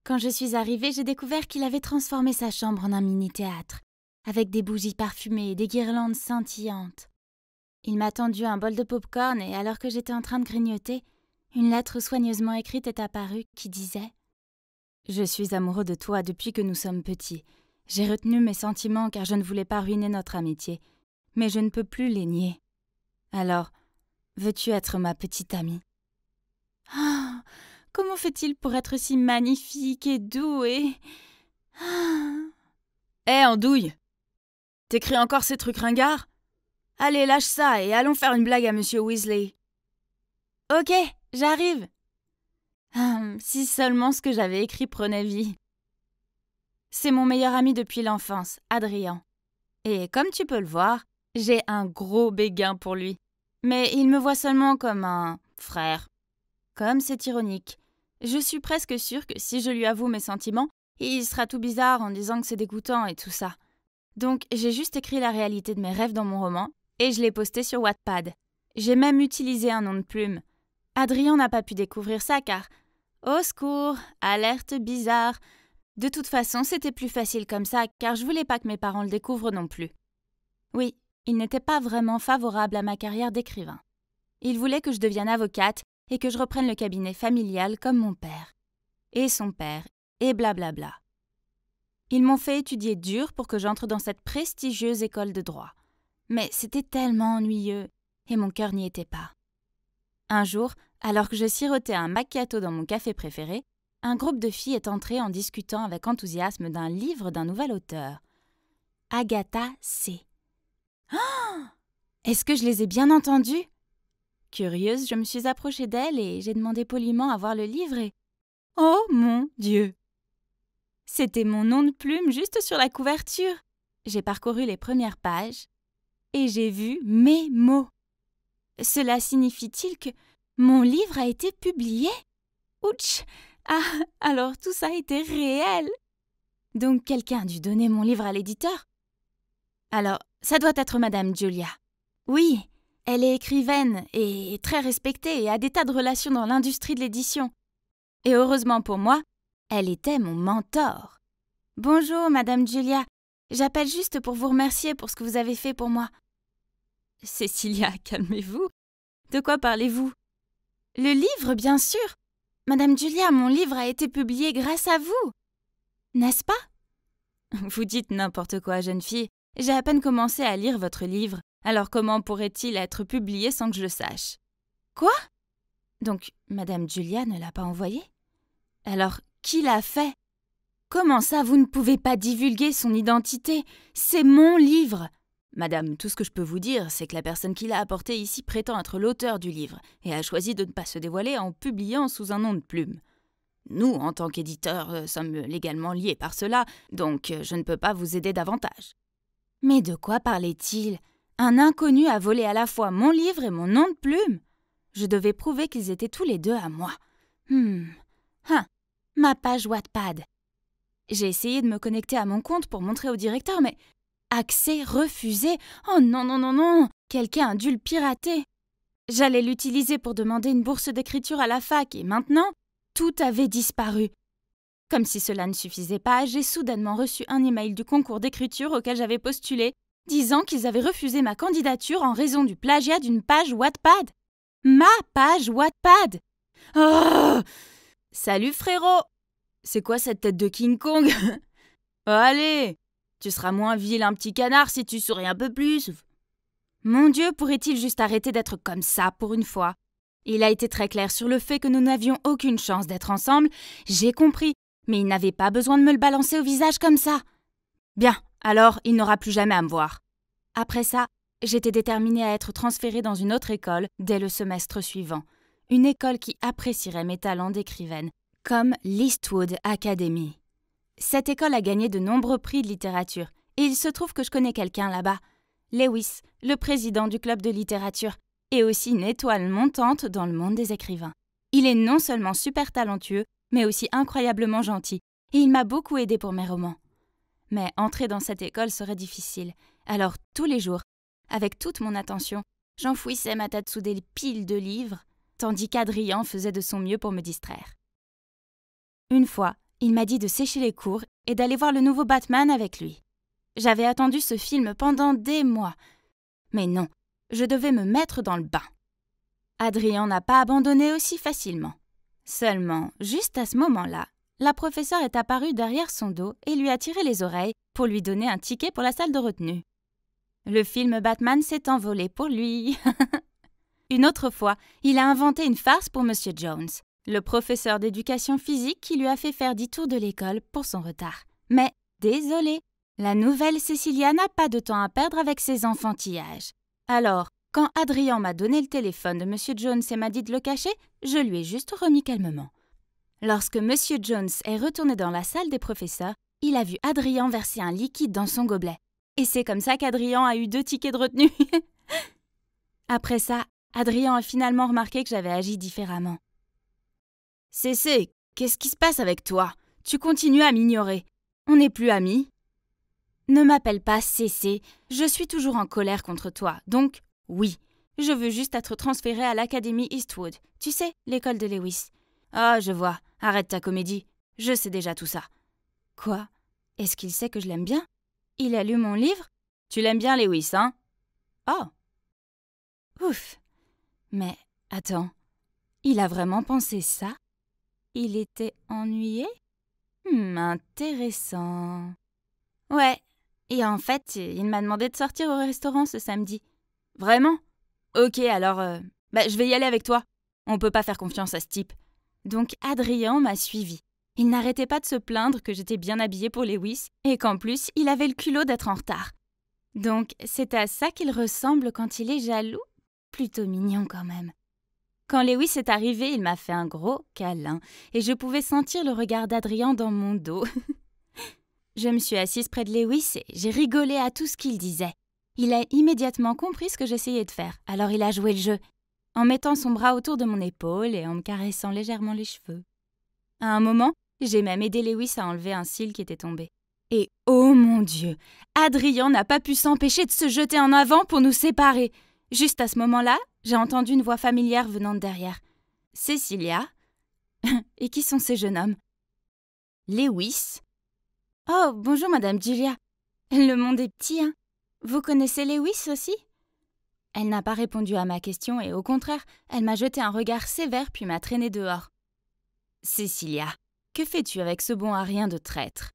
Quand je suis arrivée, j'ai découvert qu'il avait transformé sa chambre en un mini-théâtre, avec des bougies parfumées et des guirlandes scintillantes. Il m'a tendu un bol de pop-corn et alors que j'étais en train de grignoter, une lettre soigneusement écrite est apparue qui disait « Je suis amoureux de toi depuis que nous sommes petits. J'ai retenu mes sentiments car je ne voulais pas ruiner notre amitié, mais je ne peux plus les nier. Alors, veux-tu être ma petite amie ?» Ah, comment fait-il pour être si magnifique et doux et... Hé, andouille! T'écris encore ces trucs ringards? Allez, lâche ça et allons faire une blague à Monsieur Weasley. Ok, j'arrive. Si seulement ce que j'avais écrit prenait vie. C'est mon meilleur ami depuis l'enfance, Adrien. Et comme tu peux le voir, j'ai un gros béguin pour lui. Mais il me voit seulement comme un frère. Comme c'est ironique. Je suis presque sûre que si je lui avoue mes sentiments, il sera tout bizarre en disant que c'est dégoûtant et tout ça. Donc j'ai juste écrit la réalité de mes rêves dans mon roman et je l'ai posté sur Wattpad. J'ai même utilisé un nom de plume. Adrien n'a pas pu découvrir ça car... Au secours, alerte bizarre. De toute façon, c'était plus facile comme ça car je voulais pas que mes parents le découvrent non plus. Oui, ils n'étaient pas vraiment favorables à ma carrière d'écrivain. Ils voulaient que je devienne avocate et que je reprenne le cabinet familial comme mon père. Et son père, et blablabla. Ils m'ont fait étudier dur pour que j'entre dans cette prestigieuse école de droit. Mais c'était tellement ennuyeux, et mon cœur n'y était pas. Un jour, alors que je sirotais un macchiato dans mon café préféré, un groupe de filles est entré en discutant avec enthousiasme d'un livre d'un nouvel auteur. Agatha C. Oh! Est-ce que je les ai bien entendues? Curieuse, je me suis approchée d'elle et j'ai demandé poliment à voir le livre et... Oh mon Dieu! C'était mon nom de plume juste sur la couverture. J'ai parcouru les premières pages et j'ai vu mes mots. Cela signifie-t-il que mon livre a été publié? Ouch! Ah, alors tout ça était réel! Donc quelqu'un a dû donner mon livre à l'éditeur? Alors, ça doit être Madame Julia. Oui, elle est écrivaine et très respectée et a des tas de relations dans l'industrie de l'édition. Et heureusement pour moi, elle était mon mentor. Bonjour, Madame Julia. J'appelle juste pour vous remercier pour ce que vous avez fait pour moi. Cécilia, calmez-vous. De quoi parlez-vous? Le livre, bien sûr. Madame Julia, mon livre a été publié grâce à vous. N'est-ce pas? Vous dites n'importe quoi, jeune fille. J'ai à peine commencé à lire votre livre. Alors comment pourrait-il être publié sans que je le sache? Quoi? Donc, Madame Julia ne l'a pas envoyé? Alors, qui l'a fait? Comment ça, vous ne pouvez pas divulguer son identité? C'est mon livre! Madame, tout ce que je peux vous dire, c'est que la personne qui l'a apporté ici prétend être l'auteur du livre et a choisi de ne pas se dévoiler en publiant sous un nom de plume. Nous, en tant qu'éditeurs, sommes légalement liés par cela, donc je ne peux pas vous aider davantage. Mais de quoi parlait-il? Un inconnu a volé à la fois mon livre et mon nom de plume. Je devais prouver qu'ils étaient tous les deux à moi. Ma page Wattpad. J'ai essayé de me connecter à mon compte pour montrer au directeur, mais... Accès refusé. Oh non, non, non, non. Quelqu'un a dû le pirater. J'allais l'utiliser pour demander une bourse d'écriture à la fac et maintenant, tout avait disparu. Comme si cela ne suffisait pas, j'ai soudainement reçu un email du concours d'écriture auquel j'avais postulé, disant qu'ils avaient refusé ma candidature en raison du plagiat d'une page Wattpad. Ma page Wattpad. Oh! Salut frérot! C'est quoi cette tête de King Kong? Allez! Tu seras moins vilain petit canard si tu souris un peu plus. Mon Dieu, pourrait-il juste arrêter d'être comme ça pour une fois? Il a été très clair sur le fait que nous n'avions aucune chance d'être ensemble. J'ai compris, mais il n'avait pas besoin de me le balancer au visage comme ça. Bien, alors il n'aura plus jamais à me voir. Après ça, j'étais déterminée à être transférée dans une autre école dès le semestre suivant. Une école qui apprécierait mes talents d'écrivaine, comme l'Eastwood Academy. Cette école a gagné de nombreux prix de littérature, et il se trouve que je connais quelqu'un là-bas. Lewis, le président du club de littérature, est aussi une étoile montante dans le monde des écrivains. Il est non seulement super talentueux, mais aussi incroyablement gentil, et il m'a beaucoup aidé pour mes romans. Mais entrer dans cette école serait difficile, alors tous les jours, avec toute mon attention, j'enfouissais ma tête sous des piles de livres, tandis qu'Adrien faisait de son mieux pour me distraire. Une fois, il m'a dit de sécher les cours et d'aller voir le nouveau Batman avec lui. J'avais attendu ce film pendant des mois. Mais non, je devais me mettre dans le bain. Adrien n'a pas abandonné aussi facilement. Seulement, juste à ce moment-là, la professeure est apparue derrière son dos et lui a tiré les oreilles pour lui donner un ticket pour la salle de retenue. Le film Batman s'est envolé pour lui. Une autre fois, il a inventé une farce pour Monsieur Jones, le professeur d'éducation physique qui lui a fait faire 10 tours de l'école pour son retard. Mais, désolé, la nouvelle Cécilia n'a pas de temps à perdre avec ses enfantillages. Alors, quand Adrien m'a donné le téléphone de Monsieur Jones et m'a dit de le cacher, je lui ai juste remis calmement. Lorsque Monsieur Jones est retourné dans la salle des professeurs, il a vu Adrien verser un liquide dans son gobelet. Et c'est comme ça qu'Adrien a eu 2 tickets de retenue. Après ça, Adrien a finalement remarqué que j'avais agi différemment. « Cécé, qu'est-ce qui se passe avec toi? Tu continues à m'ignorer. On n'est plus amis ?» « Ne m'appelle pas Cécé, je suis toujours en colère contre toi, donc oui, je veux juste être transférée à l'Académie Eastwood. Tu sais, l'école de Lewis. »« Ah, je vois, arrête ta comédie, je sais déjà tout ça. »« Quoi? Est-ce qu'il sait que je l'aime bien? Il a lu mon livre? Tu l'aimes bien, Lewis, hein? »« Oh !»« Ouf. Mais, attends, il a vraiment pensé ça? Il était ennuyé? Intéressant. Ouais, et en fait, il m'a demandé de sortir au restaurant ce samedi. Vraiment? Ok, alors, je vais y aller avec toi. On peut pas faire confiance à ce type. Donc Adrien m'a suivi. Il n'arrêtait pas de se plaindre que j'étais bien habillée pour Lewis et qu'en plus, il avait le culot d'être en retard. Donc, c'est à ça qu'il ressemble quand il est jaloux? Plutôt mignon quand même. Quand Lewis est arrivé, il m'a fait un gros câlin et je pouvais sentir le regard d'Adrien dans mon dos. Je me suis assise près de Lewis et j'ai rigolé à tout ce qu'il disait. Il a immédiatement compris ce que j'essayais de faire, alors il a joué le jeu, en mettant son bras autour de mon épaule et en me caressant légèrement les cheveux. À un moment, j'ai même aidé Lewis à enlever un cil qui était tombé. Et oh mon Dieu, Adrien n'a pas pu s'empêcher de se jeter en avant pour nous séparer. Juste à ce moment-là, j'ai entendu une voix familière venant de derrière. « Cécilia ?» Et qui sont ces jeunes hommes ? « Lewis ?» « Oh, bonjour Madame Julia. Le monde est petit, hein. Vous connaissez Lewis aussi ?» Elle n'a pas répondu à ma question et au contraire, elle m'a jeté un regard sévère puis m'a traînée dehors. « Cécilia, que fais-tu avec ce bon à rien de traître ?»«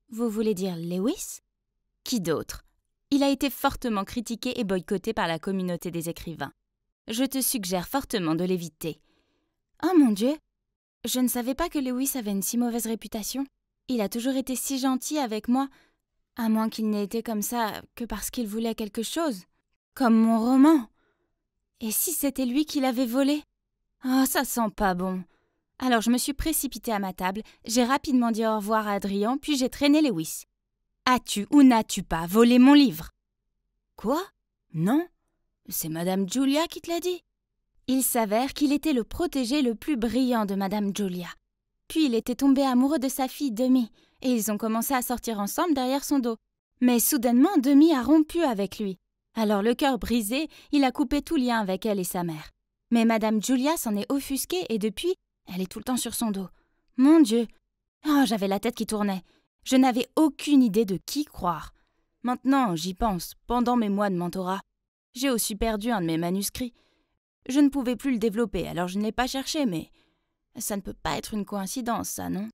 Vous voulez dire Lewis ? Qui d'autre ? Il a été fortement critiqué et boycotté par la communauté des écrivains. Je te suggère fortement de l'éviter. »« Oh mon Dieu, je ne savais pas que Lewis avait une si mauvaise réputation. Il a toujours été si gentil avec moi, à moins qu'il n'ait été comme ça que parce qu'il voulait quelque chose, comme mon roman. Et si c'était lui qui l'avait volé? Oh, ça sent pas bon. Alors je me suis précipitée à ma table, j'ai rapidement dit au revoir à Adrien, puis j'ai traîné Lewis. As-tu ou n'as-tu pas volé mon livre? Quoi? Non? C'est Madame Julia qui te l'a dit. Il s'avère qu'il était le protégé le plus brillant de Madame Julia. Puis il était tombé amoureux de sa fille Demi, et ils ont commencé à sortir ensemble derrière son dos. Mais soudainement, Demi a rompu avec lui. Alors le cœur brisé, il a coupé tout lien avec elle et sa mère. Mais Madame Julia s'en est offusquée et depuis, elle est tout le temps sur son dos. Mon Dieu! Oh, j'avais la tête qui tournait. Je n'avais aucune idée de qui croire. Maintenant, j'y pense, pendant mes mois de mentorat. J'ai aussi perdu un de mes manuscrits. Je ne pouvais plus le développer, alors je ne l'ai pas cherché, mais... Ça ne peut pas être une coïncidence, ça, non?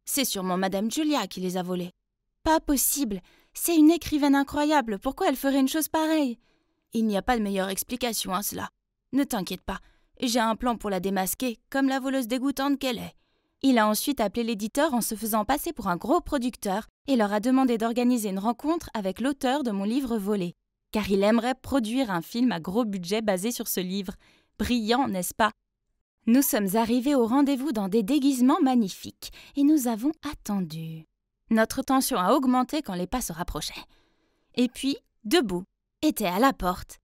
C'est sûrement Madame Julia qui les a volés. Pas possible. C'est une écrivaine incroyable. Pourquoi elle ferait une chose pareille? Il n'y a pas de meilleure explication à cela. Ne t'inquiète pas. J'ai un plan pour la démasquer, comme la voleuse dégoûtante qu'elle est. Il a ensuite appelé l'éditeur en se faisant passer pour un gros producteur et leur a demandé d'organiser une rencontre avec l'auteur de mon livre volé, car il aimerait produire un film à gros budget basé sur ce livre. Brillant, n'est-ce pas? Nous sommes arrivés au rendez-vous dans des déguisements magnifiques et nous avons attendu. Notre tension a augmenté quand les pas se rapprochaient. Et puis, debout, était à la porte.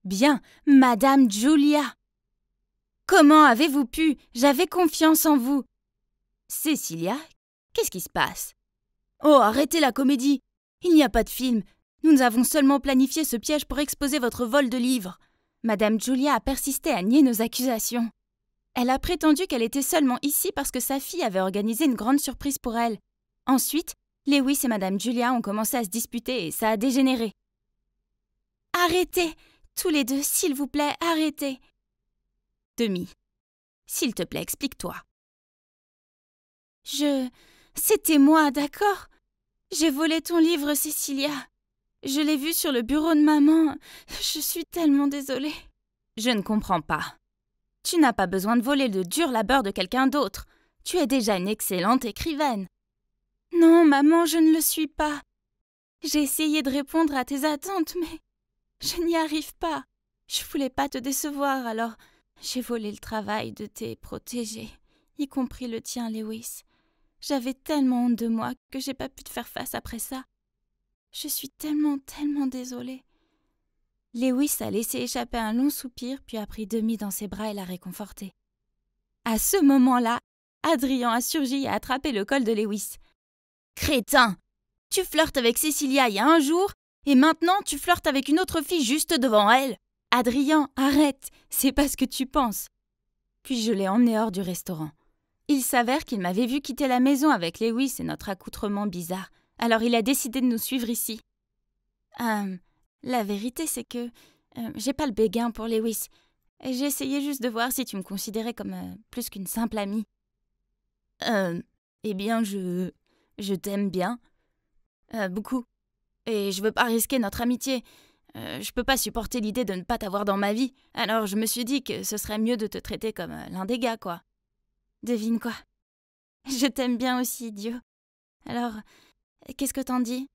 Bien, Madame Julia. Comment avez-vous pu? J'avais confiance en vous. Cécilia, qu'est-ce qui se passe? Oh, arrêtez la comédie. Il n'y a pas de film. Nous avons seulement planifié ce piège pour exposer votre vol de livres. Madame Julia a persisté à nier nos accusations. Elle a prétendu qu'elle était seulement ici parce que sa fille avait organisé une grande surprise pour elle. Ensuite, Lewis et Madame Julia ont commencé à se disputer et ça a dégénéré. Arrêtez! Tous les deux, s'il vous plaît, arrêtez! Demi, s'il te plaît, explique-toi. C'était moi, d'accord? J'ai volé ton livre, Cecilia. Je l'ai vu sur le bureau de maman. Je suis tellement désolée. Je ne comprends pas. Tu n'as pas besoin de voler le dur labeur de quelqu'un d'autre. Tu es déjà une excellente écrivaine. Non, maman, je ne le suis pas. J'ai essayé de répondre à tes attentes, mais je n'y arrive pas. Je voulais pas te décevoir, alors j'ai volé le travail de tes protégés, y compris le tien, Lewis. J'avais tellement honte de moi que j'ai pas pu te faire face après ça. Je suis tellement désolée. Lewis a laissé échapper un long soupir, puis a pris Demi dans ses bras et l'a réconforté. À ce moment-là, Adrien a surgi et a attrapé le col de Lewis. « Crétin! Tu flirtes avec Cecilia il y a un jour, et maintenant tu flirtes avec une autre fille juste devant elle. Adrien, arrête, c'est pas ce que tu penses. » Puis je l'ai emmené hors du restaurant. Il s'avère qu'il m'avait vu quitter la maison avec Lewis et notre accoutrement bizarre, alors il a décidé de nous suivre ici. La vérité, c'est que j'ai pas le béguin pour Lewis. J'ai essayé juste de voir si tu me considérais comme plus qu'une simple amie. Eh bien, je t'aime bien. Beaucoup. Et je veux pas risquer notre amitié. Je peux pas supporter l'idée de ne pas t'avoir dans ma vie, alors je me suis dit que ce serait mieux de te traiter comme l'un des gars, quoi. Devine quoi? Je t'aime bien aussi, idiot. Alors, qu'est-ce que t'en dis?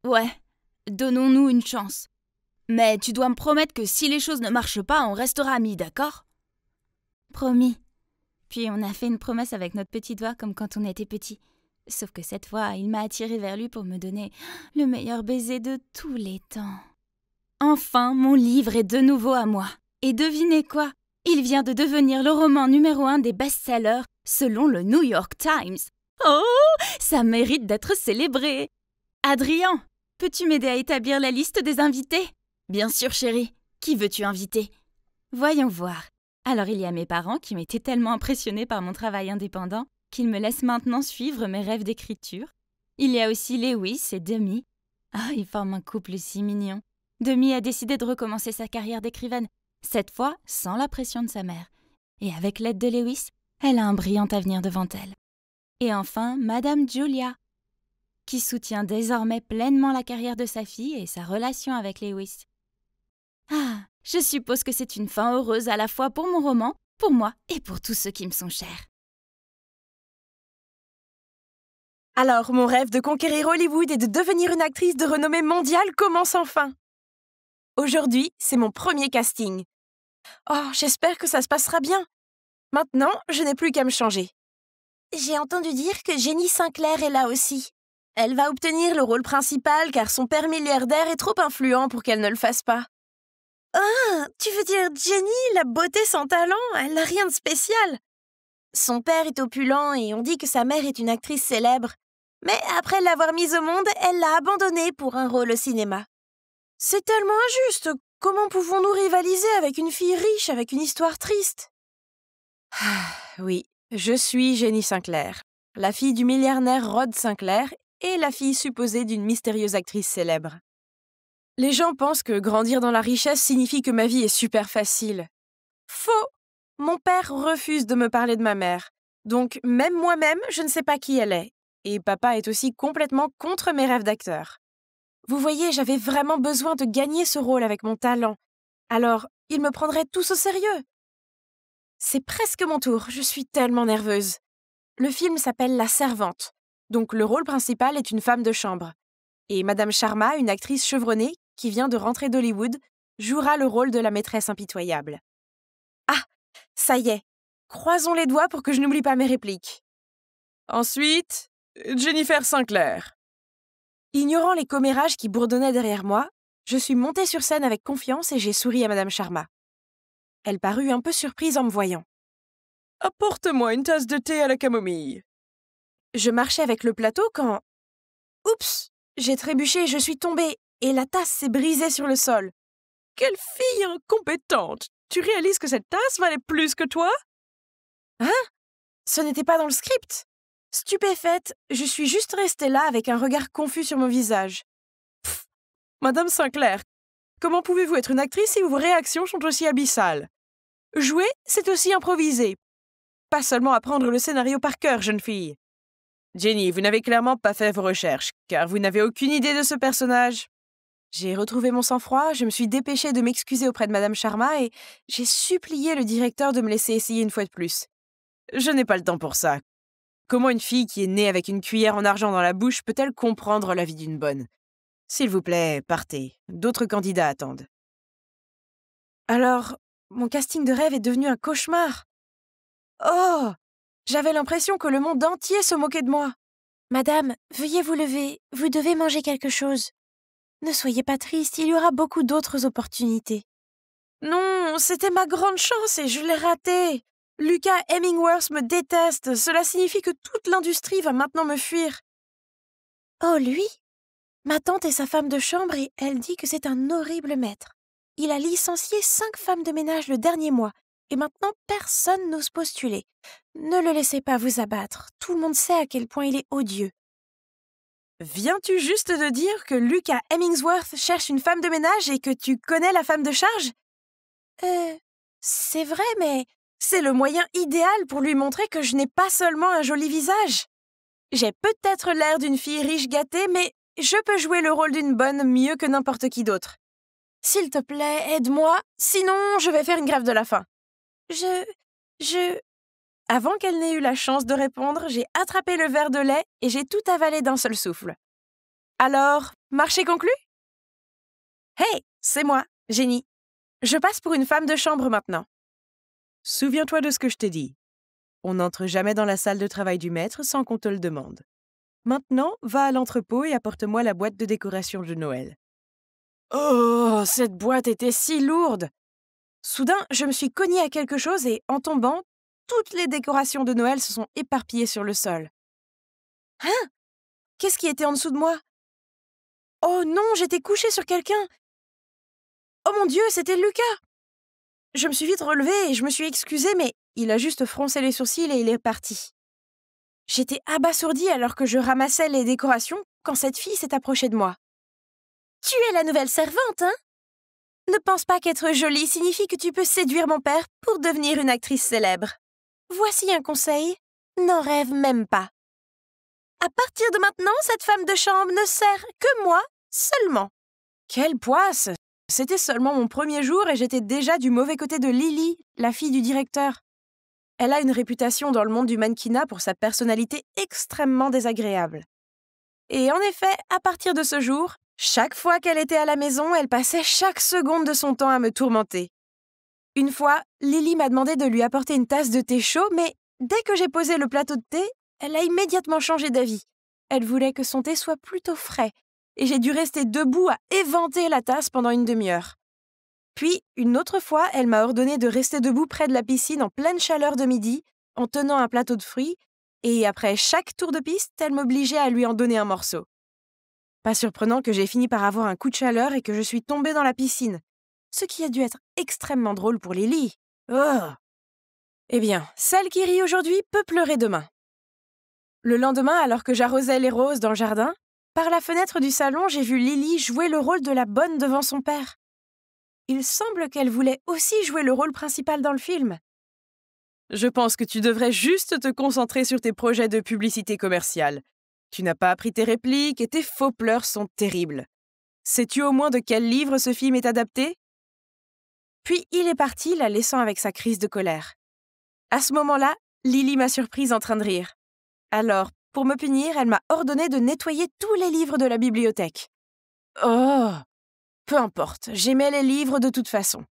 Ouais, donnons-nous une chance. Mais tu dois me promettre que si les choses ne marchent pas, on restera amis, d'accord? Promis. Puis on a fait une promesse avec notre petit doigt comme quand on était petit. Sauf que cette fois, il m'a attirée vers lui pour me donner le meilleur baiser de tous les temps. Enfin, mon livre est de nouveau à moi. Et devinez quoi? Il vient de devenir le roman numéro 1 des best-sellers selon le New York Times. Oh, ça mérite d'être célébré. Adrien, peux-tu m'aider à établir la liste des invités? Bien sûr, chérie. Qui veux-tu inviter? Voyons voir. Alors il y a mes parents qui m'étaient tellement impressionnés par mon travail indépendant qu'ils me laissent maintenant suivre mes rêves d'écriture. Il y a aussi Lewis et Demi. Ah, ils forment un couple si mignon. Demi a décidé de recommencer sa carrière d'écrivaine, cette fois sans la pression de sa mère. Et avec l'aide de Lewis, elle a un brillant avenir devant elle. Et enfin, Madame Julia, qui soutient désormais pleinement la carrière de sa fille et sa relation avec Lewis. Ah, je suppose que c'est une fin heureuse à la fois pour mon roman, pour moi et pour tous ceux qui me sont chers. Alors, mon rêve de conquérir Hollywood et de devenir une actrice de renommée mondiale commence enfin. Aujourd'hui, c'est mon premier casting. Oh, j'espère que ça se passera bien. Maintenant, je n'ai plus qu'à me changer. J'ai entendu dire que Jenny Sinclair est là aussi. Elle va obtenir le rôle principal car son père milliardaire est trop influent pour qu'elle ne le fasse pas. Ah, tu veux dire Jenny, la beauté sans talent, elle n'a rien de spécial. Son père est opulent et on dit que sa mère est une actrice célèbre. Mais après l'avoir mise au monde, elle l'a abandonnée pour un rôle au cinéma. C'est tellement injuste. Comment pouvons-nous rivaliser avec une fille riche avec une histoire triste? Oui, je suis Jenny Sinclair, la fille du milliardaire Rod Sinclair et la fille supposée d'une mystérieuse actrice célèbre. Les gens pensent que grandir dans la richesse signifie que ma vie est super facile. Faux! Mon père refuse de me parler de ma mère. Donc, même moi-même, je ne sais pas qui elle est. Et papa est aussi complètement contre mes rêves d'acteur. Vous voyez, j'avais vraiment besoin de gagner ce rôle avec mon talent. Alors, ils me prendraient tous au sérieux. C'est presque mon tour, je suis tellement nerveuse. Le film s'appelle La Servante. Donc, le rôle principal est une femme de chambre. Et Madame Sharma, une actrice chevronnée qui vient de rentrer d'Hollywood, jouera le rôle de la maîtresse impitoyable. Ah, ça y est, croisons les doigts pour que je n'oublie pas mes répliques. Ensuite, Jennifer Sinclair. Ignorant les commérages qui bourdonnaient derrière moi, je suis montée sur scène avec confiance et j'ai souri à Madame Sharma. Elle parut un peu surprise en me voyant. « Apporte-moi une tasse de thé à la camomille. » Je marchais avec le plateau quand... Oups! J'ai trébuché, je suis tombée, et la tasse s'est brisée sur le sol. « Quelle fille incompétente! Tu réalises que cette tasse valait plus que toi? Hein? Ce n'était pas dans le script. Stupéfaite, je suis juste restée là avec un regard confus sur mon visage. Pff, Madame Sinclair, comment pouvez-vous être une actrice si vos réactions sont aussi abyssales? Jouer, c'est aussi improviser. Pas seulement apprendre le scénario par cœur, jeune fille. Jenny, vous n'avez clairement pas fait vos recherches, car vous n'avez aucune idée de ce personnage. J'ai retrouvé mon sang-froid, je me suis dépêchée de m'excuser auprès de Madame Sharma et j'ai supplié le directeur de me laisser essayer une fois de plus. Je n'ai pas le temps pour ça. Comment une fille qui est née avec une cuillère en argent dans la bouche peut-elle comprendre la vie d'une bonne? S'il vous plaît, partez. D'autres candidats attendent. Alors, mon casting de rêve est devenu un cauchemar. Oh! J'avais l'impression que le monde entier se moquait de moi. Madame, veuillez vous lever, vous devez manger quelque chose. Ne soyez pas triste, il y aura beaucoup d'autres opportunités. Non, c'était ma grande chance et je l'ai ratée. Lucas Hemingworth me déteste, cela signifie que toute l'industrie va maintenant me fuir. Oh, lui? Ma tante est sa femme de chambre et elle dit que c'est un horrible maître. Il a licencié 5 femmes de ménage le dernier mois et maintenant personne n'ose postuler. Ne le laissez pas vous abattre, tout le monde sait à quel point il est odieux. Viens-tu juste de dire que Lucas Hemingworth cherche une femme de ménage et que tu connais la femme de charge? C'est vrai, mais c'est le moyen idéal pour lui montrer que je n'ai pas seulement un joli visage. J'ai peut-être l'air d'une fille riche gâtée, mais je peux jouer le rôle d'une bonne mieux que n'importe qui d'autre. S'il te plaît, aide-moi, sinon je vais faire une grève de la faim. Avant qu'elle n'ait eu la chance de répondre, j'ai attrapé le verre de lait et j'ai tout avalé d'un seul souffle. Alors, marché conclu? Hey, c'est moi, Jenny. Je passe pour une femme de chambre maintenant. Souviens-toi de ce que je t'ai dit. On n'entre jamais dans la salle de travail du maître sans qu'on te le demande. Maintenant, va à l'entrepôt et apporte-moi la boîte de décoration de Noël. Oh, cette boîte était si lourde! Soudain, je me suis cognée à quelque chose et, en tombant, toutes les décorations de Noël se sont éparpillées sur le sol. Hein? Qu'est-ce qui était en dessous de moi? Oh non, j'étais couchée sur quelqu'un! Oh mon Dieu, c'était Lucas! Je me suis vite relevée et je me suis excusée, mais il a juste froncé les sourcils et il est parti. J'étais abasourdie alors que je ramassais les décorations quand cette fille s'est approchée de moi. « Tu es la nouvelle servante, hein? Ne pense pas qu'être jolie signifie que tu peux séduire mon père pour devenir une actrice célèbre. Voici un conseil, n'en rêve même pas. À partir de maintenant, cette femme de chambre ne sert que moi seulement. » Quelle poisse! C'était seulement mon premier jour et j'étais déjà du mauvais côté de Lily, la fille du directeur. Elle a une réputation dans le monde du mannequinat pour sa personnalité extrêmement désagréable. Et en effet, à partir de ce jour, chaque fois qu'elle était à la maison, elle passait chaque seconde de son temps à me tourmenter. Une fois, Lily m'a demandé de lui apporter une tasse de thé chaud, mais dès que j'ai posé le plateau de thé, elle a immédiatement changé d'avis. Elle voulait que son thé soit plutôt frais, et j'ai dû rester debout à éventer la tasse pendant une demi-heure. Puis, une autre fois, elle m'a ordonné de rester debout près de la piscine en pleine chaleur de midi, en tenant un plateau de fruits, et après chaque tour de piste, elle m'obligeait à lui en donner un morceau. Pas surprenant que j'ai fini par avoir un coup de chaleur et que je suis tombée dans la piscine, ce qui a dû être extrêmement drôle pour Lily. Oh! Eh bien, celle qui rit aujourd'hui peut pleurer demain. Le lendemain, alors que j'arrosais les roses dans le jardin, par la fenêtre du salon, j'ai vu Lily jouer le rôle de la bonne devant son père. Il semble qu'elle voulait aussi jouer le rôle principal dans le film. Je pense que tu devrais juste te concentrer sur tes projets de publicité commerciale. Tu n'as pas appris tes répliques et tes faux pleurs sont terribles. Sais-tu au moins de quel livre ce film est adapté? Puis il est parti, la laissant avec sa crise de colère. À ce moment-là, Lily m'a surprise en train de rire. Alors, pour me punir, elle m'a ordonné de nettoyer tous les livres de la bibliothèque. Oh! Peu importe, j'aimais les livres de toute façon.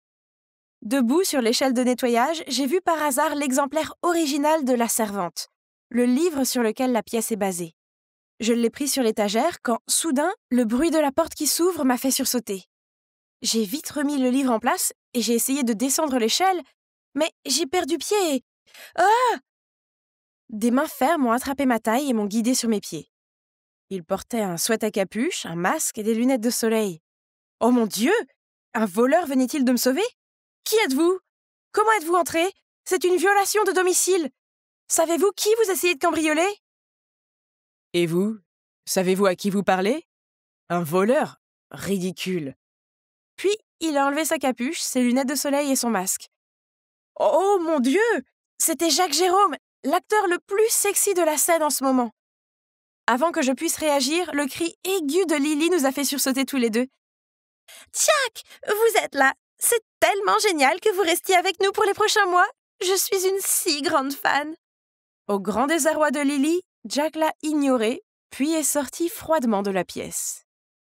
Debout sur l'échelle de nettoyage, j'ai vu par hasard l'exemplaire original de La Servante, le livre sur lequel la pièce est basée. Je l'ai pris sur l'étagère quand, soudain, le bruit de la porte qui s'ouvre m'a fait sursauter. J'ai vite remis le livre en place et j'ai essayé de descendre l'échelle, mais j'ai perdu pied et... Ah! Des mains fermes ont attrapé ma taille et m'ont guidée sur mes pieds. Ils portaient un sweat à capuche, un masque et des lunettes de soleil. Oh mon Dieu! Un voleur venait-il de me sauver? Qui êtes-vous? Comment êtes-vous entré? C'est une violation de domicile. Savez-vous qui vous essayez de cambrioler? Et vous? Savez-vous à qui vous parlez? Un voleur? Ridicule. Puis, il a enlevé sa capuche, ses lunettes de soleil et son masque. Oh mon Dieu! C'était Jacques Jérôme, l'acteur le plus sexy de la scène en ce moment. Avant que je puisse réagir, le cri aigu de Lily nous a fait sursauter tous les deux. Jack, vous êtes là. C'est tellement génial que vous restiez avec nous pour les prochains mois. Je suis une si grande fan. Au grand désarroi de Lily, Jack l'a ignoré, puis est sorti froidement de la pièce.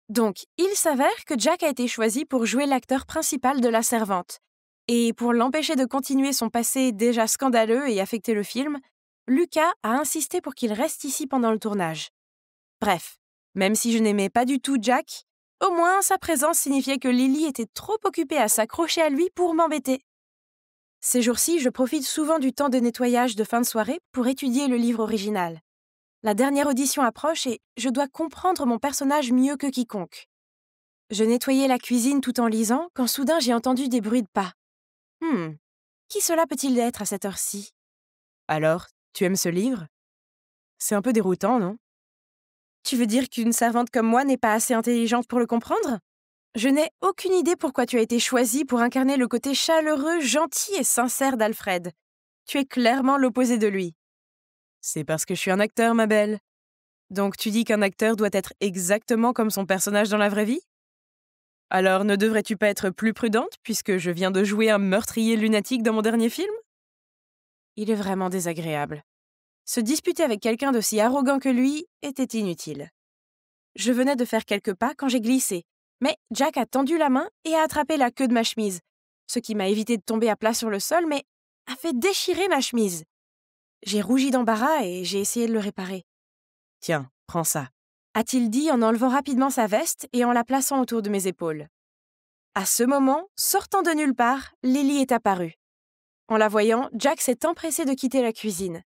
Donc, il s'avère que Jack a été choisi pour jouer l'acteur principal de La Servante. Et pour l'empêcher de continuer son passé déjà scandaleux et affecter le film, Lucas a insisté pour qu'il reste ici pendant le tournage. Bref, même si je n'aimais pas du tout Jack, au moins sa présence signifiait que Lily était trop occupée à s'accrocher à lui pour m'embêter. Ces jours-ci, je profite souvent du temps de nettoyage de fin de soirée pour étudier le livre original. La dernière audition approche et je dois comprendre mon personnage mieux que quiconque. Je nettoyais la cuisine tout en lisant quand soudain j'ai entendu des bruits de pas. Qui cela peut-il être à cette heure-ci? Alors, tu aimes ce livre? C'est un peu déroutant, non? Tu veux dire qu'une servante comme moi n'est pas assez intelligente pour le comprendre? Je n'ai aucune idée pourquoi tu as été choisie pour incarner le côté chaleureux, gentil et sincère d'Alfred. Tu es clairement l'opposé de lui. C'est parce que je suis un acteur, ma belle. Donc tu dis qu'un acteur doit être exactement comme son personnage dans la vraie vie? Alors ne devrais-tu pas être plus prudente puisque je viens de jouer un meurtrier lunatique dans mon dernier film? Il est vraiment désagréable. Se disputer avec quelqu'un d'aussi arrogant que lui était inutile. Je venais de faire quelques pas quand j'ai glissé, mais Jack a tendu la main et a attrapé la queue de ma chemise, ce qui m'a évité de tomber à plat sur le sol, mais a fait déchirer ma chemise. J'ai rougi d'embarras et j'ai essayé de le réparer. « Tiens, prends ça », a-t-il dit en enlevant rapidement sa veste et en la plaçant autour de mes épaules. À ce moment, sortant de nulle part, Lily est apparue. En la voyant, Jack s'est empressé de quitter la cuisine.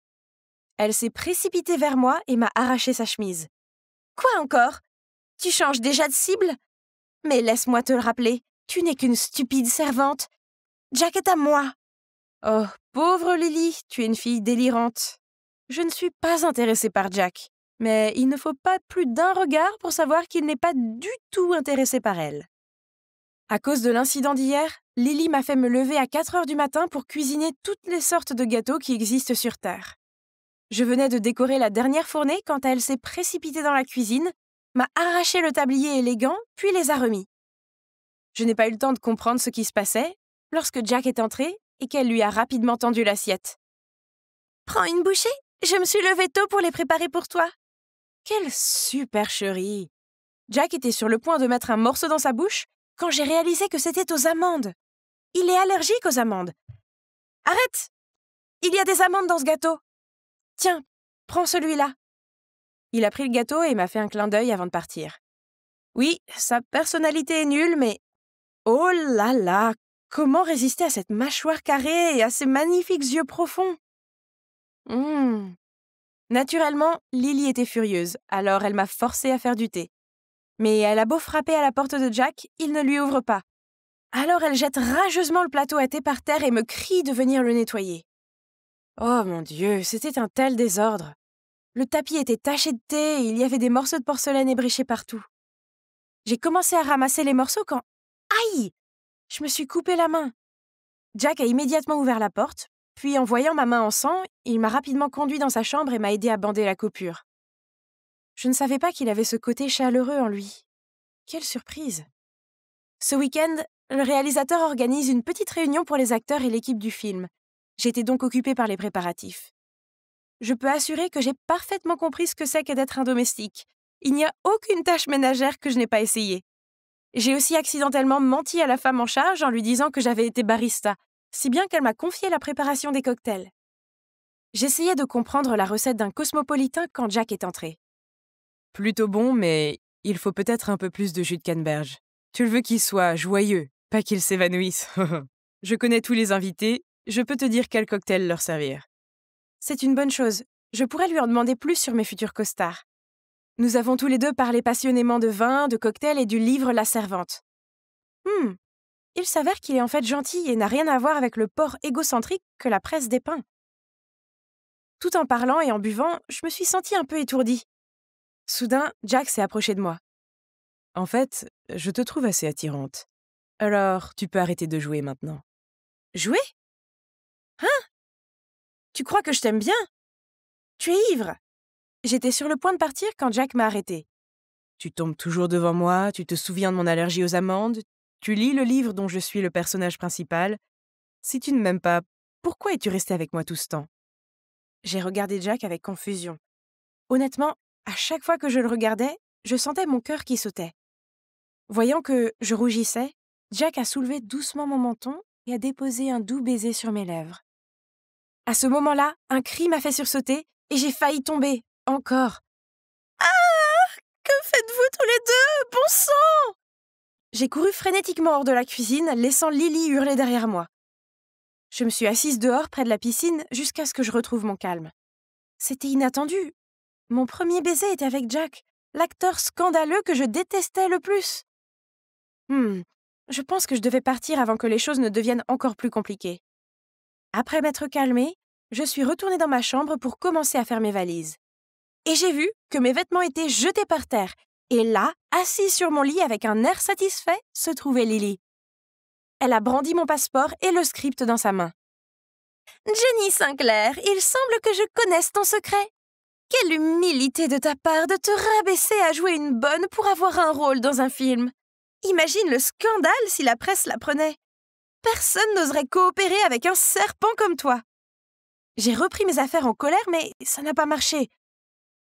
Elle s'est précipitée vers moi et m'a arraché sa chemise. « Quoi encore? Tu changes déjà de cible? Mais laisse-moi te le rappeler, tu n'es qu'une stupide servante. Jack est à moi. » Oh, pauvre Lily, tu es une fille délirante. Je ne suis pas intéressée par Jack, mais il ne faut pas plus d'un regard pour savoir qu'il n'est pas du tout intéressé par elle. À cause de l'incident d'hier, Lily m'a fait me lever à 4 heures du matin pour cuisiner toutes les sortes de gâteaux qui existent sur Terre. Je venais de décorer la dernière fournée quand elle s'est précipitée dans la cuisine, m'a arraché le tablier élégant, puis les a remis. Je n'ai pas eu le temps de comprendre ce qui se passait lorsque Jack est entré et qu'elle lui a rapidement tendu l'assiette. « Prends une bouchée, je me suis levée tôt pour les préparer pour toi. » Quelle supercherie! Jack était sur le point de mettre un morceau dans sa bouche quand j'ai réalisé que c'était aux amandes. Il est allergique aux amandes. « Arrête! Il y a des amandes dans ce gâteau. Tiens, prends celui-là. » Il a pris le gâteau et m'a fait un clin d'œil avant de partir. Oui, sa personnalité est nulle, mais... Oh là là! Comment résister à cette mâchoire carrée et à ces magnifiques yeux profonds? Naturellement, Lily était furieuse, alors elle m'a forcée à faire du thé. Mais elle a beau frapper à la porte de Jack, il ne lui ouvre pas. Alors elle jette rageusement le plateau à thé par terre et me crie de venir le nettoyer. Oh mon Dieu, c'était un tel désordre. Le tapis était taché de thé et il y avait des morceaux de porcelaine ébréchés partout. J'ai commencé à ramasser les morceaux quand... Aïe! Je me suis coupé la main. Jack a immédiatement ouvert la porte, puis en voyant ma main en sang, il m'a rapidement conduit dans sa chambre et m'a aidé à bander la coupure. Je ne savais pas qu'il avait ce côté chaleureux en lui. Quelle surprise! Ce week-end, le réalisateur organise une petite réunion pour les acteurs et l'équipe du film. J'étais donc occupée par les préparatifs. Je peux assurer que j'ai parfaitement compris ce que c'est que d'être un domestique. Il n'y a aucune tâche ménagère que je n'ai pas essayée. J'ai aussi accidentellement menti à la femme en charge en lui disant que j'avais été barista, si bien qu'elle m'a confié la préparation des cocktails. J'essayais de comprendre la recette d'un cosmopolitain quand Jack est entré. Plutôt bon, mais il faut peut-être un peu plus de jus de canneberge. Tu le veux qu'il soit joyeux, pas qu'il s'évanouisse. Je connais tous les invités, je peux te dire quel cocktail leur servir. C'est une bonne chose, je pourrais lui en demander plus sur mes futurs costards. Nous avons tous les deux parlé passionnément de vin, de cocktails et du livre La Servante. il s'avère qu'il est en fait gentil et n'a rien à voir avec le porc égocentrique que la presse dépeint. Tout en parlant et en buvant, je me suis sentie un peu étourdie. Soudain, Jack s'est approché de moi. « En fait, je te trouve assez attirante. Alors, tu peux arrêter de jouer maintenant. »« Jouer ? Hein ? Tu crois que je t'aime bien ? Tu es ivre !» J'étais sur le point de partir quand Jack m'a arrêtée. « Tu tombes toujours devant moi, tu te souviens de mon allergie aux amandes, tu lis le livre dont je suis le personnage principal. Si tu ne m'aimes pas, pourquoi es-tu resté avec moi tout ce temps ?» J'ai regardé Jack avec confusion. Honnêtement, à chaque fois que je le regardais, je sentais mon cœur qui sautait. Voyant que je rougissais, Jack a soulevé doucement mon menton et a déposé un doux baiser sur mes lèvres. À ce moment-là, un cri m'a fait sursauter et j'ai failli tomber, encore. « Ah ! Que faites-vous tous les deux ? Bon sang !» J'ai couru frénétiquement hors de la cuisine, laissant Lily hurler derrière moi. Je me suis assise dehors près de la piscine jusqu'à ce que je retrouve mon calme. C'était inattendu. Mon premier baiser était avec Jack, l'acteur scandaleux que je détestais le plus. Je pense que je devais partir avant que les choses ne deviennent encore plus compliquées. Après m'être calmée, je suis retournée dans ma chambre pour commencer à faire mes valises. Et j'ai vu que mes vêtements étaient jetés par terre. Et là, assise sur mon lit avec un air satisfait, se trouvait Lily. Elle a brandi mon passeport et le script dans sa main. « Jenny Sinclair, il semble que je connaisse ton secret. Quelle humilité de ta part de te rabaisser à jouer une bonne pour avoir un rôle dans un film. Imagine le scandale si la presse l'apprenait. Personne n'oserait coopérer avec un serpent comme toi. » J'ai repris mes affaires en colère, mais ça n'a pas marché.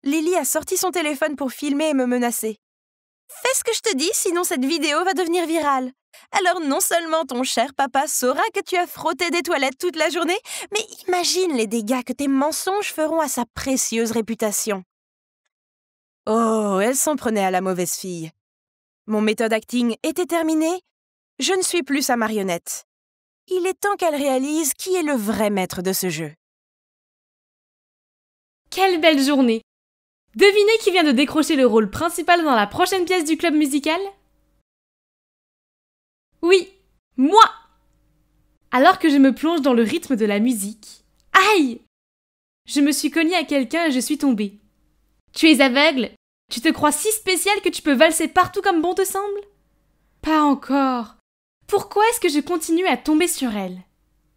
Lily a sorti son téléphone pour filmer et me menacer. « Fais ce que je te dis, sinon cette vidéo va devenir virale. Alors non seulement ton cher papa saura que tu as frotté des toilettes toute la journée, mais imagine les dégâts que tes mensonges feront à sa précieuse réputation. » Oh, elle s'en prenait à la mauvaise fille. Mon méthode acting était terminée. Je ne suis plus sa marionnette. Il est temps qu'elle réalise qui est le vrai maître de ce jeu. Quelle belle journée! Devinez qui vient de décrocher le rôle principal dans la prochaine pièce du club musical? Oui, moi! Alors que je me plonge dans le rythme de la musique, aïe! Je me suis cognée à quelqu'un et je suis tombée. Tu es aveugle? Tu te crois si spécial que tu peux valser partout comme bon te semble? Pas encore. Pourquoi est-ce que je continue à tomber sur elle?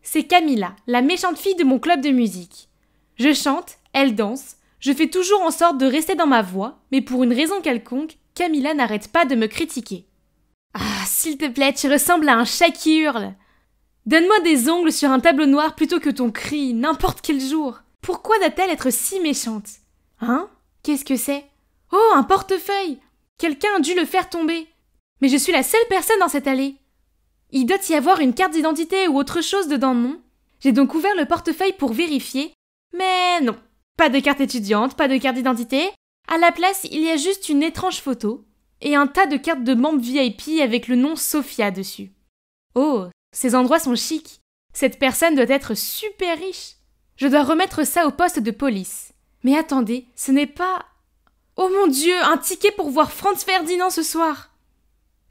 C'est Camilla, la méchante fille de mon club de musique. Je chante, elle danse, je fais toujours en sorte de rester dans ma voie, mais pour une raison quelconque, Camilla n'arrête pas de me critiquer. Ah, s'il te plaît, tu ressembles à un chat qui hurle. Donne-moi des ongles sur un tableau noir plutôt que ton cri, n'importe quel jour. Pourquoi doit-elle être si méchante? Hein? Qu'est-ce que c'est? Oh, un portefeuille! Quelqu'un a dû le faire tomber. Mais je suis la seule personne dans cette allée. Il doit y avoir une carte d'identité ou autre chose dedans, non? J'ai donc ouvert le portefeuille pour vérifier, mais non. Pas de carte étudiante, pas de carte d'identité. À la place, il y a juste une étrange photo et un tas de cartes de membres VIP avec le nom Sophia dessus. Oh, ces endroits sont chics. Cette personne doit être super riche. Je dois remettre ça au poste de police. Mais attendez, ce n'est pas... Oh mon Dieu, un ticket pour voir Franz Ferdinand ce soir.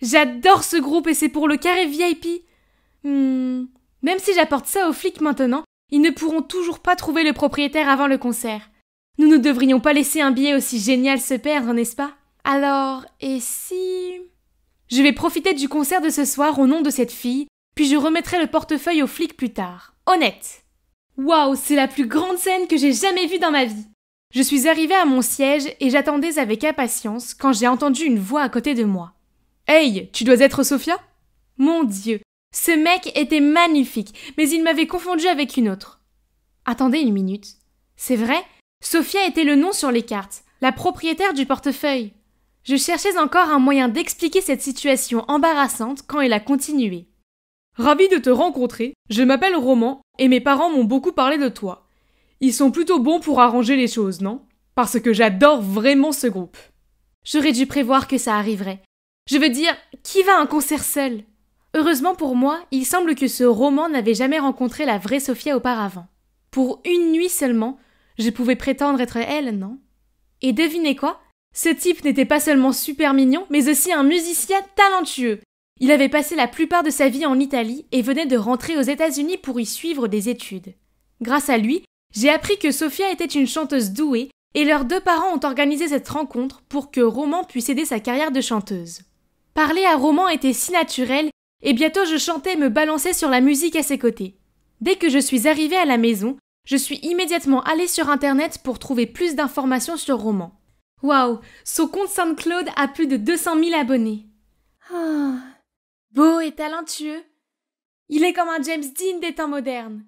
J'adore ce groupe et c'est pour le carré VIP. Même si j'apporte ça aux flics maintenant, ils ne pourront toujours pas trouver le propriétaire avant le concert. Nous ne devrions pas laisser un billet aussi génial se perdre, n'est-ce pas? Alors, et si... Je vais profiter du concert de ce soir au nom de cette fille, puis je remettrai le portefeuille aux flics plus tard. Honnête. Waouh, c'est la plus grande scène que j'ai jamais vue dans ma vie. Je suis arrivée à mon siège et j'attendais avec impatience quand j'ai entendu une voix à côté de moi. « Hey, tu dois être Sophia ?» Mon Dieu, ce mec était magnifique, mais il m'avait confondue avec une autre. Attendez une minute. C'est vrai, Sophia était le nom sur les cartes, la propriétaire du portefeuille. Je cherchais encore un moyen d'expliquer cette situation embarrassante quand elle a continué. « Ravi de te rencontrer, je m'appelle Roman et mes parents m'ont beaucoup parlé de toi. Ils sont plutôt bons pour arranger les choses, non? Parce que j'adore vraiment ce groupe. » J'aurais dû prévoir que ça arriverait. Je veux dire, qui va à un concert seul? Heureusement pour moi, il semble que ce Roman n'avait jamais rencontré la vraie Sophia auparavant. Pour une nuit seulement, je pouvais prétendre être elle, non? Et devinez quoi? Ce type n'était pas seulement super mignon, mais aussi un musicien talentueux. Il avait passé la plupart de sa vie en Italie et venait de rentrer aux États-Unis pour y suivre des études. Grâce à lui, j'ai appris que Sophia était une chanteuse douée et leurs 2 parents ont organisé cette rencontre pour que Roman puisse aider sa carrière de chanteuse. Parler à Roman était si naturel et bientôt je chantais et me balançais sur la musique à ses côtés. Dès que je suis arrivée à la maison, je suis immédiatement allée sur Internet pour trouver plus d'informations sur Roman. Waouh, son compte SoundCloud a plus de 200 000 abonnés. Ah, beau et talentueux. Il est comme un James Dean des temps modernes.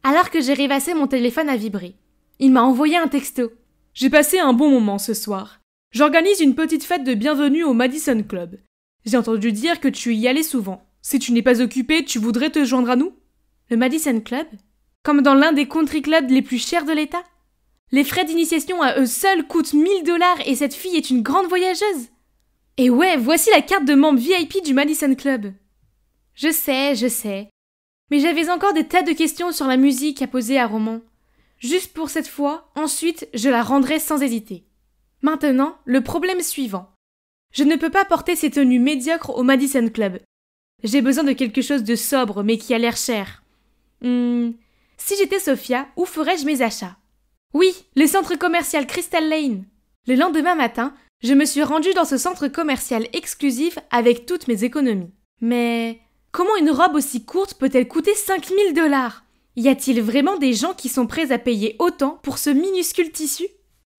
Alors que j'ai rêvassé, mon téléphone a vibré. Il m'a envoyé un texto. J'ai passé un bon moment ce soir. J'organise une petite fête de bienvenue au Madison Club. J'ai entendu dire que tu y allais souvent. Si tu n'es pas occupé, tu voudrais te joindre à nous? Le Madison Club? Comme dans l'un des country clubs les plus chers de l'État? Les frais d'initiation à eux seuls coûtent $1000 et cette fille est une grande voyageuse. Et ouais, voici la carte de membre VIP du Madison Club. Je sais. Mais j'avais encore des tas de questions sur la musique à poser à Roman. Juste pour cette fois, ensuite, je la rendrai sans hésiter. Maintenant, le problème suivant. Je ne peux pas porter ces tenues médiocres au Madison Club. J'ai besoin de quelque chose de sobre mais qui a l'air cher. Si j'étais Sophia, où ferais-je mes achats? Oui, le centre commercial Crystal Lane. Le lendemain matin, je me suis rendue dans ce centre commercial exclusif avec toutes mes économies. Mais comment une robe aussi courte peut-elle coûter $5000? Y a-t-il vraiment des gens qui sont prêts à payer autant pour ce minuscule tissu?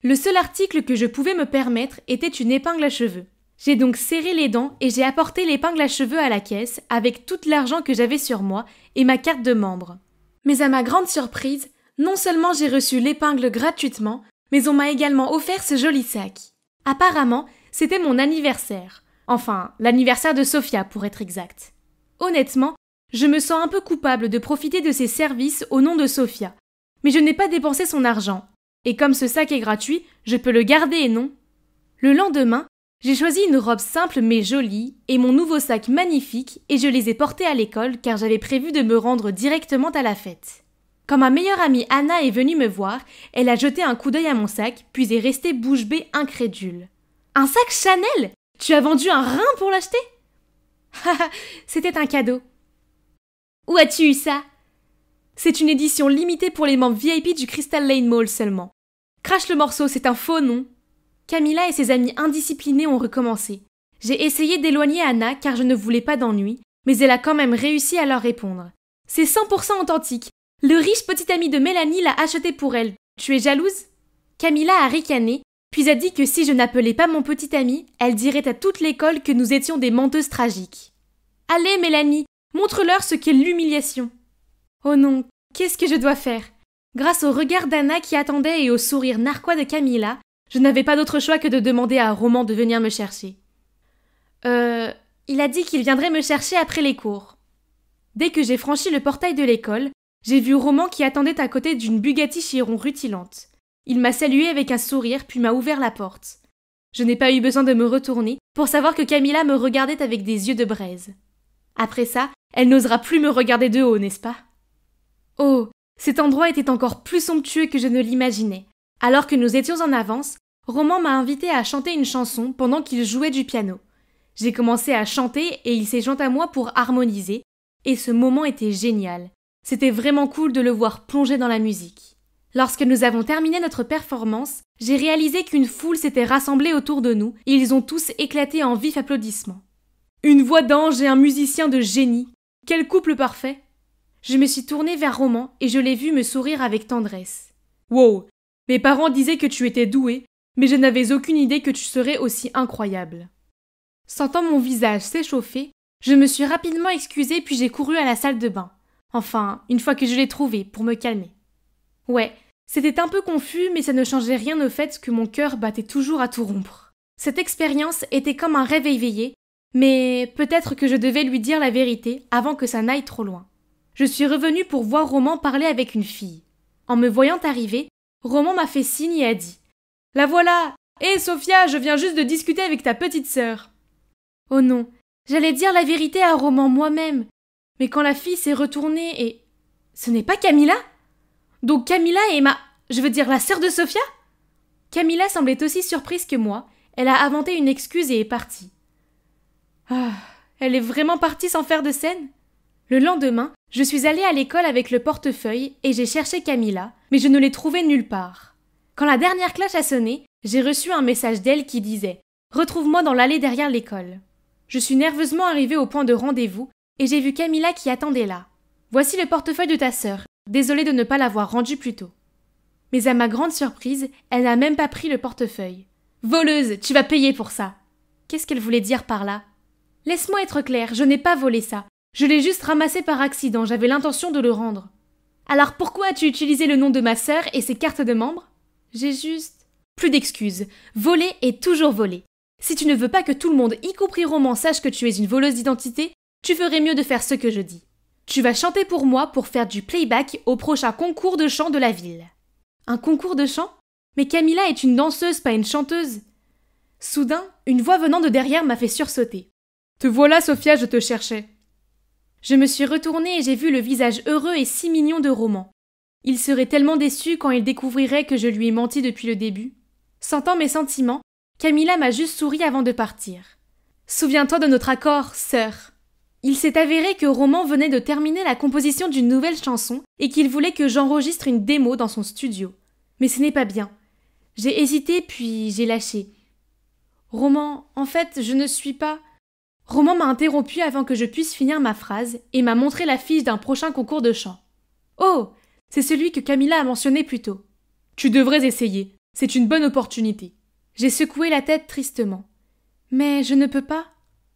Le seul article que je pouvais me permettre était une épingle à cheveux. J'ai donc serré les dents et j'ai apporté l'épingle à cheveux à la caisse avec tout l'argent que j'avais sur moi et ma carte de membre. Mais à ma grande surprise, non seulement j'ai reçu l'épingle gratuitement, mais on m'a également offert ce joli sac. Apparemment, c'était mon anniversaire. Enfin, l'anniversaire de Sophia pour être exact. Honnêtement, je me sens un peu coupable de profiter de ses services au nom de Sophia. Mais je n'ai pas dépensé son argent. Et comme ce sac est gratuit, je peux le garder, non? Le lendemain, j'ai choisi une robe simple mais jolie et mon nouveau sac magnifique et je les ai portés à l'école car j'avais prévu de me rendre directement à la fête. Quand ma meilleure amie Anna est venue me voir, elle a jeté un coup d'œil à mon sac puis est restée bouche bée incrédule. « Un sac Chanel? Tu as vendu un rein pour l'acheter ?» Haha, c'était un cadeau. « Où as-tu eu ça ?» C'est une édition limitée pour les membres VIP du Crystal Lane Mall seulement. Crache le morceau, c'est un faux nom. Camilla et ses amis indisciplinés ont recommencé. J'ai essayé d'éloigner Anna car je ne voulais pas d'ennui, mais elle a quand même réussi à leur répondre. C'est 100% authentique. Le riche petit ami de Mélanie l'a acheté pour elle. Tu es jalouse? Camilla a ricané, puis a dit que si je n'appelais pas mon petit ami, elle dirait à toute l'école que nous étions des menteuses tragiques. Allez Mélanie, montre-leur ce qu'est l'humiliation. Oh non, qu'est-ce que je dois faire? Grâce au regard d'Anna qui attendait et au sourire narquois de Camilla, je n'avais pas d'autre choix que de demander à Roman de venir me chercher. Il a dit qu'il viendrait me chercher après les cours. Dès que j'ai franchi le portail de l'école, j'ai vu Roman qui attendait à côté d'une Bugatti Chiron rutilante. Il m'a salué avec un sourire puis m'a ouvert la porte. Je n'ai pas eu besoin de me retourner pour savoir que Camilla me regardait avec des yeux de braise. Après ça, elle n'osera plus me regarder de haut, n'est-ce pas? Oh, cet endroit était encore plus somptueux que je ne l'imaginais. Alors que nous étions en avance, Roman m'a invité à chanter une chanson pendant qu'il jouait du piano. J'ai commencé à chanter et il s'est joint à moi pour harmoniser, et ce moment était génial. C'était vraiment cool de le voir plonger dans la musique. Lorsque nous avons terminé notre performance, j'ai réalisé qu'une foule s'était rassemblée autour de nous et ils ont tous éclaté en vifs applaudissements. Une voix d'ange et un musicien de génie. Quel couple parfait! Je me suis tournée vers Roman et je l'ai vu me sourire avec tendresse. Wow! Mes parents disaient que tu étais douée, mais je n'avais aucune idée que tu serais aussi incroyable. Sentant mon visage s'échauffer, je me suis rapidement excusée puis j'ai couru à la salle de bain. Enfin, une fois que je l'ai trouvé, pour me calmer. Ouais, c'était un peu confus, mais ça ne changeait rien au fait que mon cœur battait toujours à tout rompre. Cette expérience était comme un rêve éveillé, mais peut-être que je devais lui dire la vérité avant que ça n'aille trop loin. Je suis revenue pour voir Roman parler avec une fille. En me voyant arriver, Roman m'a fait signe et a dit « La voilà! Hé Sophia, je viens juste de discuter avec ta petite sœur. » Oh non, j'allais dire la vérité à Roman moi-même. Mais quand la fille s'est retournée et... Ce n'est pas Camilla? Donc Camilla est la sœur de Sophia? Camilla semblait aussi surprise que moi. Elle a inventé une excuse et est partie. Ah, Elle est vraiment partie sans faire de scène? Le lendemain, je suis allée à l'école avec le portefeuille et j'ai cherché Camilla, mais je ne l'ai trouvée nulle part. Quand la dernière cloche a sonné, j'ai reçu un message d'elle qui disait « Retrouve-moi dans l'allée derrière l'école ». Je suis nerveusement arrivée au point de rendez-vous et j'ai vu Camilla qui attendait là. « Voici le portefeuille de ta sœur. Désolée de ne pas l'avoir rendu plus tôt. » Mais à ma grande surprise, elle n'a même pas pris le portefeuille. « Voleuse, tu vas payer pour ça !» Qu'est-ce qu'elle voulait dire par là? Laisse-moi être claire, je n'ai pas volé ça. Je l'ai juste ramassé par accident, j'avais l'intention de le rendre. Alors pourquoi as-tu utilisé le nom de ma sœur et ses cartes de membre? J'ai juste... Plus d'excuses. Voler est toujours voler. Si tu ne veux pas que tout le monde, y compris Roman, sache que tu es une voleuse d'identité, tu ferais mieux de faire ce que je dis. Tu vas chanter pour moi pour faire du playback au prochain concours de chant de la ville. Un concours de chant? Mais Camilla est une danseuse, pas une chanteuse. Soudain, une voix venant de derrière m'a fait sursauter. « Te voilà, Sophia, je te cherchais. » Je me suis retournée et j'ai vu le visage heureux et si mignon de Roman. Il serait tellement déçu quand il découvrirait que je lui ai menti depuis le début. Sentant mes sentiments, Camilla m'a juste souri avant de partir. « Souviens-toi de notre accord, sœur. » Il s'est avéré que Roman venait de terminer la composition d'une nouvelle chanson et qu'il voulait que j'enregistre une démo dans son studio. Mais ce n'est pas bien. J'ai hésité puis j'ai lâché. « Roman, en fait, je ne suis pas... » Roman m'a interrompu avant que je puisse finir ma phrase et m'a montré l'affiche d'un prochain concours de chant. « Oh, c'est celui que Camilla a mentionné plus tôt. »« Tu devrais essayer, c'est une bonne opportunité. » J'ai secoué la tête tristement. « Mais je ne peux pas. »«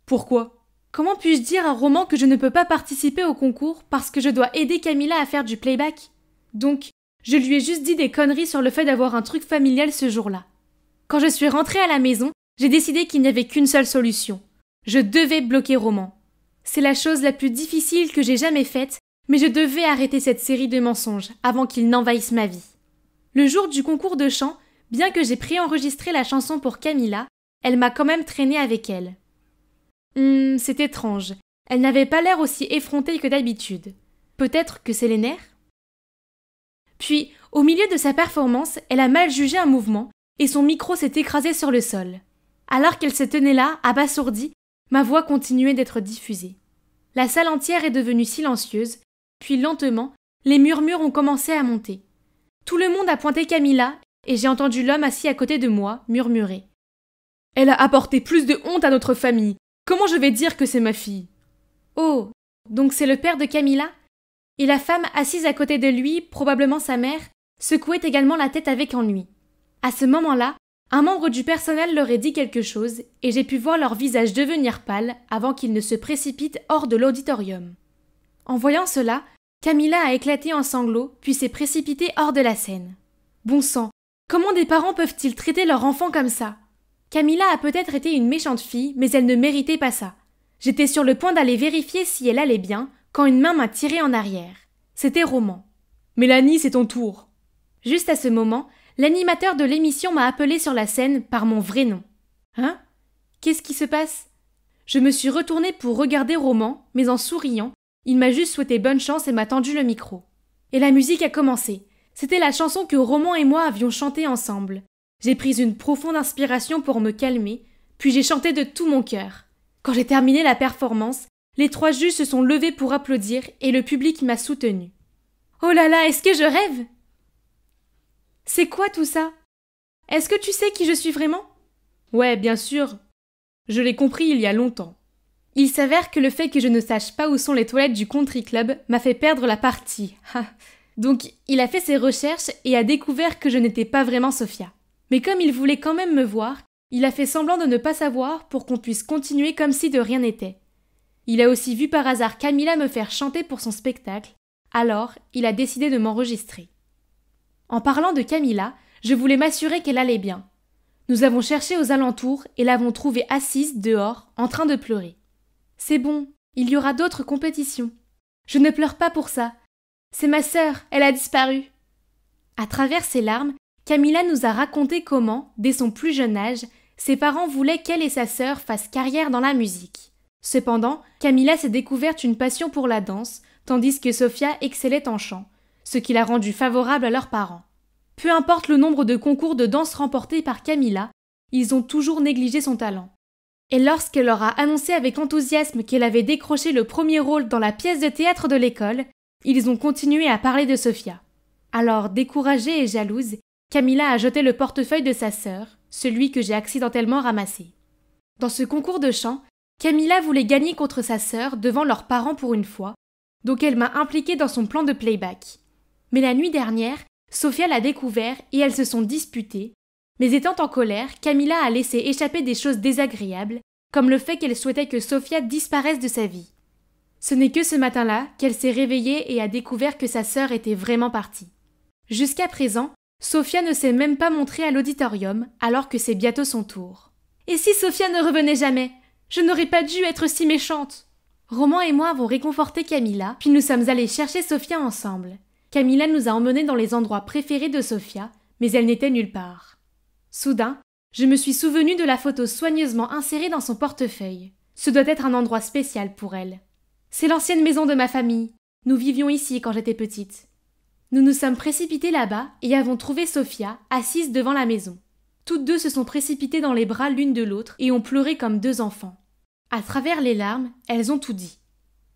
Pourquoi ? » Comment puis-je dire à Roman que je ne peux pas participer au concours parce que je dois aider Camilla à faire du playback? Donc, je lui ai juste dit des conneries sur le fait d'avoir un truc familial ce jour-là. Quand je suis rentrée à la maison, j'ai décidé qu'il n'y avait qu'une seule solution. Je devais bloquer Roman. C'est la chose la plus difficile que j'ai jamais faite, mais je devais arrêter cette série de mensonges avant qu'ils n'envahissent ma vie. Le jour du concours de chant, bien que j'ai préenregistré la chanson pour Camilla, elle m'a quand même traînée avec elle. C'est étrange. Elle n'avait pas l'air aussi effrontée que d'habitude. Peut-être que c'est les nerfs? Puis, au milieu de sa performance, elle a mal jugé un mouvement et son micro s'est écrasé sur le sol. Alors qu'elle se tenait là, abasourdie, ma voix continuait d'être diffusée. La salle entière est devenue silencieuse, puis lentement, les murmures ont commencé à monter. Tout le monde a pointé Camilla et j'ai entendu l'homme assis à côté de moi murmurer. « Elle a apporté plus de honte à notre famille. Comment je vais dire que c'est ma fille ?» Oh, donc c'est le père de Camilla? Et la femme assise à côté de lui, probablement sa mère, secouait également la tête avec ennui. À ce moment-là, un membre du personnel leur a dit quelque chose et j'ai pu voir leur visage devenir pâle avant qu'ils ne se précipitent hors de l'auditorium. En voyant cela, Camilla a éclaté en sanglots puis s'est précipitée hors de la scène. Bon sang, comment des parents peuvent-ils traiter leur enfant comme ça? Camilla a peut-être été une méchante fille, mais elle ne méritait pas ça. J'étais sur le point d'aller vérifier si elle allait bien quand une main m'a tirée en arrière. C'était Roman. « Mélanie, c'est ton tour. » Juste à ce moment, l'animateur de l'émission m'a appelée sur la scène par mon vrai nom. Hein? Qu'est-ce qui se passe? Je me suis retournée pour regarder Roman, mais en souriant, il m'a juste souhaité bonne chance et m'a tendu le micro. Et la musique a commencé. C'était la chanson que Roman et moi avions chantée ensemble. J'ai pris une profonde inspiration pour me calmer, puis j'ai chanté de tout mon cœur. Quand j'ai terminé la performance, les 3 juges se sont levés pour applaudir et le public m'a soutenue. Oh là là, est-ce que je rêve? C'est quoi tout ça? Est-ce que tu sais qui je suis vraiment? Ouais, bien sûr. Je l'ai compris il y a longtemps. Il s'avère que le fait que je ne sache pas où sont les toilettes du country club m'a fait perdre la partie. Donc, il a fait ses recherches et a découvert que je n'étais pas vraiment Sophia. Mais comme il voulait quand même me voir, il a fait semblant de ne pas savoir pour qu'on puisse continuer comme si de rien n'était. Il a aussi vu par hasard Camilla me faire chanter pour son spectacle, alors il a décidé de m'enregistrer. En parlant de Camilla, je voulais m'assurer qu'elle allait bien. Nous avons cherché aux alentours et l'avons trouvée assise dehors, en train de pleurer. C'est bon, il y aura d'autres compétitions. Je ne pleure pas pour ça. C'est ma sœur, elle a disparu. À travers ses larmes, Camilla nous a raconté comment, dès son plus jeune âge, ses parents voulaient qu'elle et sa sœur fassent carrière dans la musique. Cependant, Camilla s'est découverte une passion pour la danse, tandis que Sophia excellait en chant, ce qui l'a rendue favorable à leurs parents. Peu importe le nombre de concours de danse remportés par Camilla, ils ont toujours négligé son talent. Et lorsqu'elle leur a annoncé avec enthousiasme qu'elle avait décroché le premier rôle dans la pièce de théâtre de l'école, ils ont continué à parler de Sophia. Alors, découragée et jalouse, Camilla a jeté le portefeuille de sa sœur, celui que j'ai accidentellement ramassé. Dans ce concours de chant, Camilla voulait gagner contre sa sœur devant leurs parents pour une fois, donc elle m'a impliquée dans son plan de playback. Mais la nuit dernière, Sophia l'a découvert et elles se sont disputées, mais étant en colère, Camilla a laissé échapper des choses désagréables, comme le fait qu'elle souhaitait que Sophia disparaisse de sa vie. Ce n'est que ce matin-là qu'elle s'est réveillée et a découvert que sa sœur était vraiment partie. Jusqu'à présent, Sophia ne s'est même pas montrée à l'auditorium, alors que c'est bientôt son tour. Et si Sophia ne revenait jamais? Je n'aurais pas dû être si méchante. Roman et moi avons réconforté Camilla, puis nous sommes allés chercher Sophia ensemble. Camilla nous a emmenés dans les endroits préférés de Sophia, mais elle n'était nulle part. Soudain, je me suis souvenue de la photo soigneusement insérée dans son portefeuille. Ce doit être un endroit spécial pour elle. C'est l'ancienne maison de ma famille. Nous vivions ici quand j'étais petite. Nous nous sommes précipités là-bas et avons trouvé Sophia assise devant la maison. Toutes deux se sont précipitées dans les bras l'une de l'autre et ont pleuré comme deux enfants. À travers les larmes, elles ont tout dit.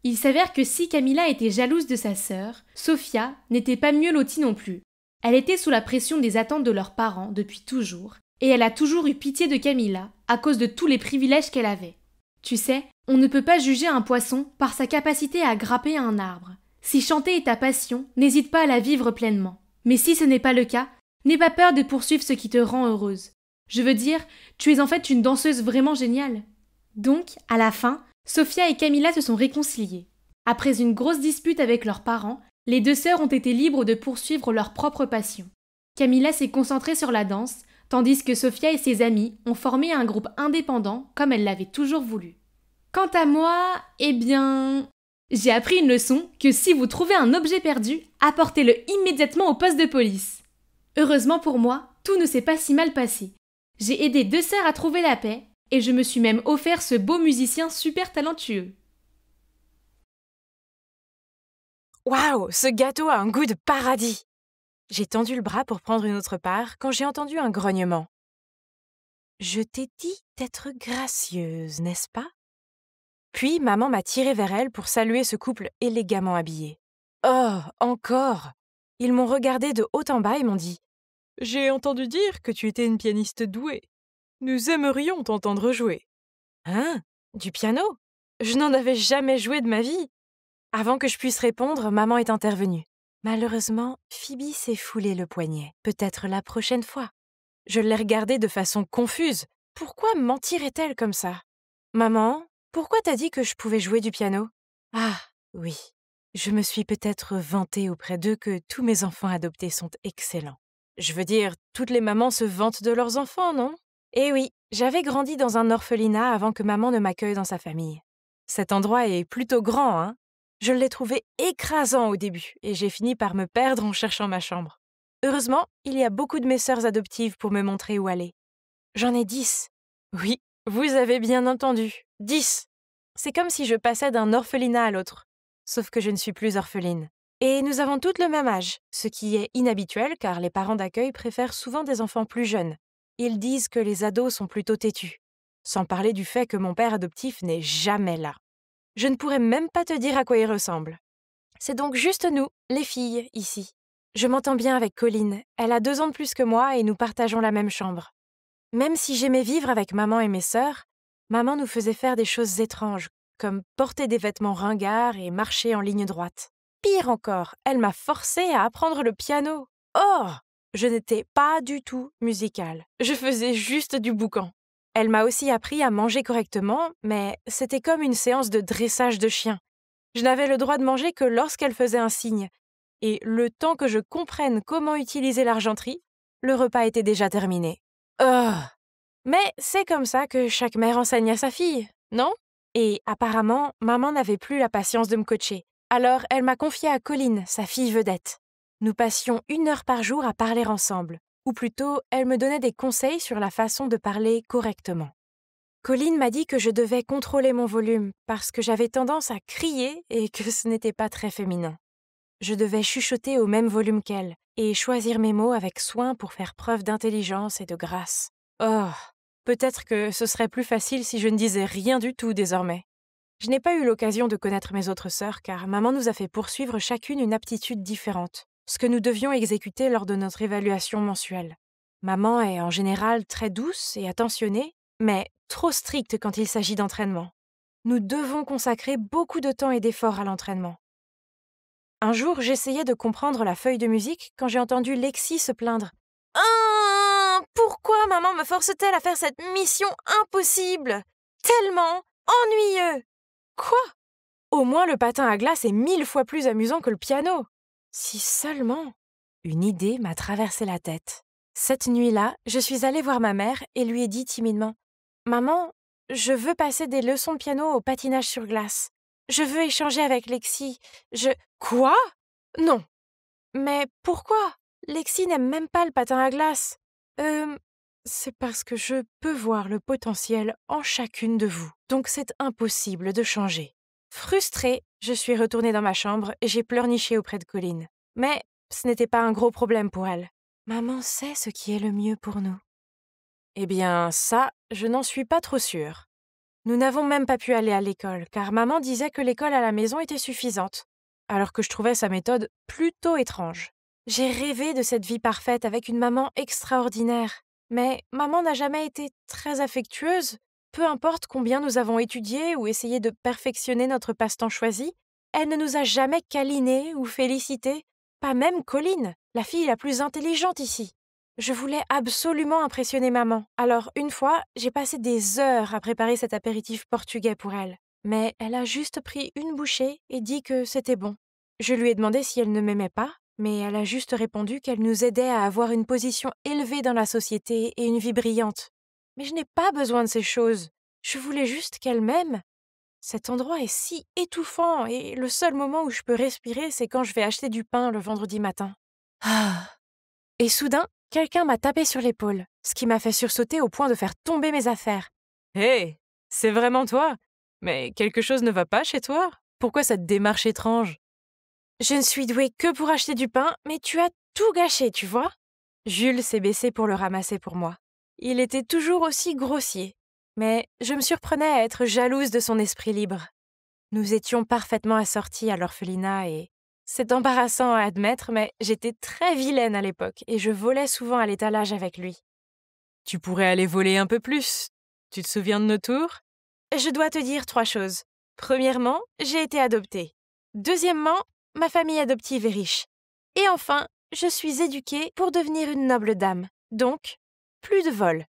Il s'avère que si Camilla était jalouse de sa sœur, Sophia n'était pas mieux lotie non plus. Elle était sous la pression des attentes de leurs parents depuis toujours, et elle a toujours eu pitié de Camilla à cause de tous les privilèges qu'elle avait. Tu sais, on ne peut pas juger un poisson par sa capacité à grapper à un arbre. Si chanter est ta passion, n'hésite pas à la vivre pleinement. Mais si ce n'est pas le cas, n'aie pas peur de poursuivre ce qui te rend heureuse. Je veux dire, tu es en fait une danseuse vraiment géniale. Donc, à la fin, Sophia et Camilla se sont réconciliées. Après une grosse dispute avec leurs parents, les deux sœurs ont été libres de poursuivre leur propre passion. Camilla s'est concentrée sur la danse, tandis que Sophia et ses amis ont formé un groupe indépendant comme elle l'avait toujours voulu. Quant à moi, eh bien... j'ai appris une leçon que si vous trouvez un objet perdu, apportez-le immédiatement au poste de police. Heureusement pour moi, tout ne s'est pas si mal passé. J'ai aidé deux sœurs à trouver la paix, et je me suis même offert ce beau musicien super talentueux. Waouh, ce gâteau a un goût de paradis! J'ai tendu le bras pour prendre une autre part quand j'ai entendu un grognement. Je t'ai dit d'être gracieuse, n'est-ce pas? Puis maman m'a tirée vers elle pour saluer ce couple élégamment habillé. Oh, encore! Ils m'ont regardé de haut en bas et m'ont dit « J'ai entendu dire que tu étais une pianiste douée. Nous aimerions t'entendre jouer. » Hein? Du piano? Je n'en avais jamais joué de ma vie. Avant que je puisse répondre, maman est intervenue. Malheureusement, Phoebe s'est foulé le poignet. Peut-être la prochaine fois. Je l'ai regardée de façon confuse. Pourquoi mentirait-elle comme ça? Maman, pourquoi t'as dit que je pouvais jouer du piano? Ah, oui. Je me suis peut-être vantée auprès d'eux que tous mes enfants adoptés sont excellents. Je veux dire, toutes les mamans se vantent de leurs enfants, non? Eh oui, j'avais grandi dans un orphelinat avant que maman ne m'accueille dans sa famille. Cet endroit est plutôt grand, hein? Je l'ai trouvé écrasant au début et j'ai fini par me perdre en cherchant ma chambre. Heureusement, il y a beaucoup de mes sœurs adoptives pour me montrer où aller. J'en ai 10. Oui, vous avez bien entendu, 10. C'est comme si je passais d'un orphelinat à l'autre. Sauf que je ne suis plus orpheline. Et nous avons toutes le même âge, ce qui est inhabituel car les parents d'accueil préfèrent souvent des enfants plus jeunes. Ils disent que les ados sont plutôt têtus. Sans parler du fait que mon père adoptif n'est jamais là. Je ne pourrais même pas te dire à quoi il ressemble. C'est donc juste nous, les filles, ici. Je m'entends bien avec Colline. Elle a 2 ans de plus que moi et nous partageons la même chambre. Même si j'aimais vivre avec maman et mes sœurs, maman nous faisait faire des choses étranges, comme porter des vêtements ringards et marcher en ligne droite. Pire encore, elle m'a forcée à apprendre le piano. Oh! Je n'étais pas du tout musicale. Je faisais juste du boucan. Elle m'a aussi appris à manger correctement, mais c'était comme une séance de dressage de chien. Je n'avais le droit de manger que lorsqu'elle faisait un signe. Et le temps que je comprenne comment utiliser l'argenterie, le repas était déjà terminé. Oh! Mais c'est comme ça que chaque mère enseigne à sa fille, non? Et apparemment, maman n'avait plus la patience de me coacher. Alors elle m'a confiée à Colline, sa fille vedette. Nous passions 1 heure par jour à parler ensemble. Ou plutôt, elle me donnait des conseils sur la façon de parler correctement. Colline m'a dit que je devais contrôler mon volume parce que j'avais tendance à crier et que ce n'était pas très féminin. Je devais chuchoter au même volume qu'elle et choisir mes mots avec soin pour faire preuve d'intelligence et de grâce. Oh! peut-être que ce serait plus facile si je ne disais rien du tout désormais. Je n'ai pas eu l'occasion de connaître mes autres sœurs car maman nous a fait poursuivre chacune une aptitude différente, ce que nous devions exécuter lors de notre évaluation mensuelle. Maman est en général très douce et attentionnée, mais trop stricte quand il s'agit d'entraînement. Nous devons consacrer beaucoup de temps et d'efforts à l'entraînement. Un jour, j'essayais de comprendre la feuille de musique quand j'ai entendu Lexi se plaindre. « Pourquoi maman me force-t-elle à faire cette mission impossible? Tellement ennuyeux! » Quoi? Au moins le patin à glace est 1000 fois plus amusant que le piano. Si seulement... Une idée m'a traversé la tête. Cette nuit-là, je suis allée voir ma mère et lui ai dit timidement « Maman, je veux passer des leçons de piano au patinage sur glace. Je veux échanger avec Lexi. Quoi? Non. Mais pourquoi? Lexi n'aime même pas le patin à glace. C'est parce que je peux voir le potentiel en chacune de vous. Donc c'est impossible de changer. Frustrée, je suis retournée dans ma chambre et j'ai pleurniché auprès de Colline. Mais ce n'était pas un gros problème pour elle. Maman sait ce qui est le mieux pour nous. Eh bien, ça, je n'en suis pas trop sûre. Nous n'avons même pas pu aller à l'école, car maman disait que l'école à la maison était suffisante, alors que je trouvais sa méthode plutôt étrange. J'ai rêvé de cette vie parfaite avec une maman extraordinaire, mais maman n'a jamais été très affectueuse. Peu importe combien nous avons étudié ou essayé de perfectionner notre passe-temps choisi, elle ne nous a jamais câlinés ou félicités, pas même Colline, la fille la plus intelligente ici. Je voulais absolument impressionner maman, alors une fois, j'ai passé des heures à préparer cet apéritif portugais pour elle. Mais elle a juste pris une bouchée et dit que c'était bon. Je lui ai demandé si elle ne m'aimait pas, mais elle a juste répondu qu'elle nous aidait à avoir une position élevée dans la société et une vie brillante. Mais je n'ai pas besoin de ces choses. Je voulais juste qu'elle m'aime. Cet endroit est si étouffant et le seul moment où je peux respirer, c'est quand je vais acheter du pain le vendredi matin. Et soudain, quelqu'un m'a tapé sur l'épaule, ce qui m'a fait sursauter au point de faire tomber mes affaires. « Hé, c'est vraiment toi? Mais quelque chose ne va pas chez toi? Pourquoi cette démarche étrange? » « Je ne suis douée que pour acheter du pain, mais tu as tout gâché, tu vois ?» Jules s'est baissé pour le ramasser pour moi. Il était toujours aussi grossier, mais je me surprenais à être jalouse de son esprit libre. Nous étions parfaitement assortis à l'orphelinat et... C'est embarrassant à admettre, mais j'étais très vilaine à l'époque et je volais souvent à l'étalage avec lui. Tu pourrais aller voler un peu plus. Tu te souviens de nos tours? Je dois te dire 3 choses. Premièrement, j'ai été adoptée. Deuxièmement, ma famille adoptive est riche. Et enfin, je suis éduquée pour devenir une noble dame. Donc, plus de vol.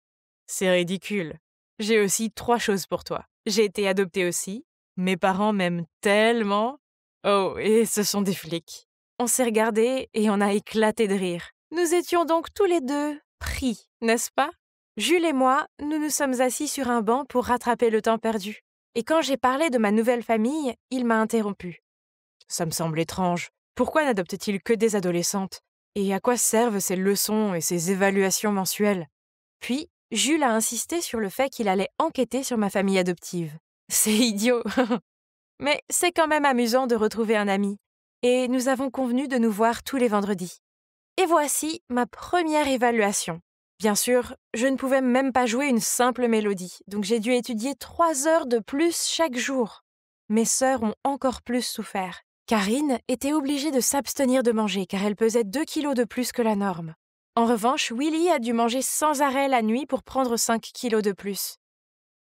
C'est ridicule. J'ai aussi 3 choses pour toi. J'ai été adoptée aussi. Mes parents m'aiment tellement. Oh, et ce sont des flics. On s'est regardés et on a éclaté de rire. Nous étions donc tous les deux pris, n'est-ce pas? Jules et moi, nous nous sommes assis sur un banc pour rattraper le temps perdu. Et quand j'ai parlé de ma nouvelle famille, il m'a interrompu. Ça me semble étrange. Pourquoi n'adopte-t-il que des adolescentes? Et à quoi servent ces leçons et ces évaluations mensuelles? Puis, Jules a insisté sur le fait qu'il allait enquêter sur ma famille adoptive. C'est idiot. Mais c'est quand même amusant de retrouver un ami. Et nous avons convenu de nous voir tous les vendredis. Et voici ma première évaluation. Bien sûr, je ne pouvais même pas jouer une simple mélodie, donc j'ai dû étudier 3 heures de plus chaque jour. Mes sœurs ont encore plus souffert. Karine était obligée de s'abstenir de manger car elle pesait 2 kilos de plus que la norme. En revanche, Willy a dû manger sans arrêt la nuit pour prendre 5 kilos de plus.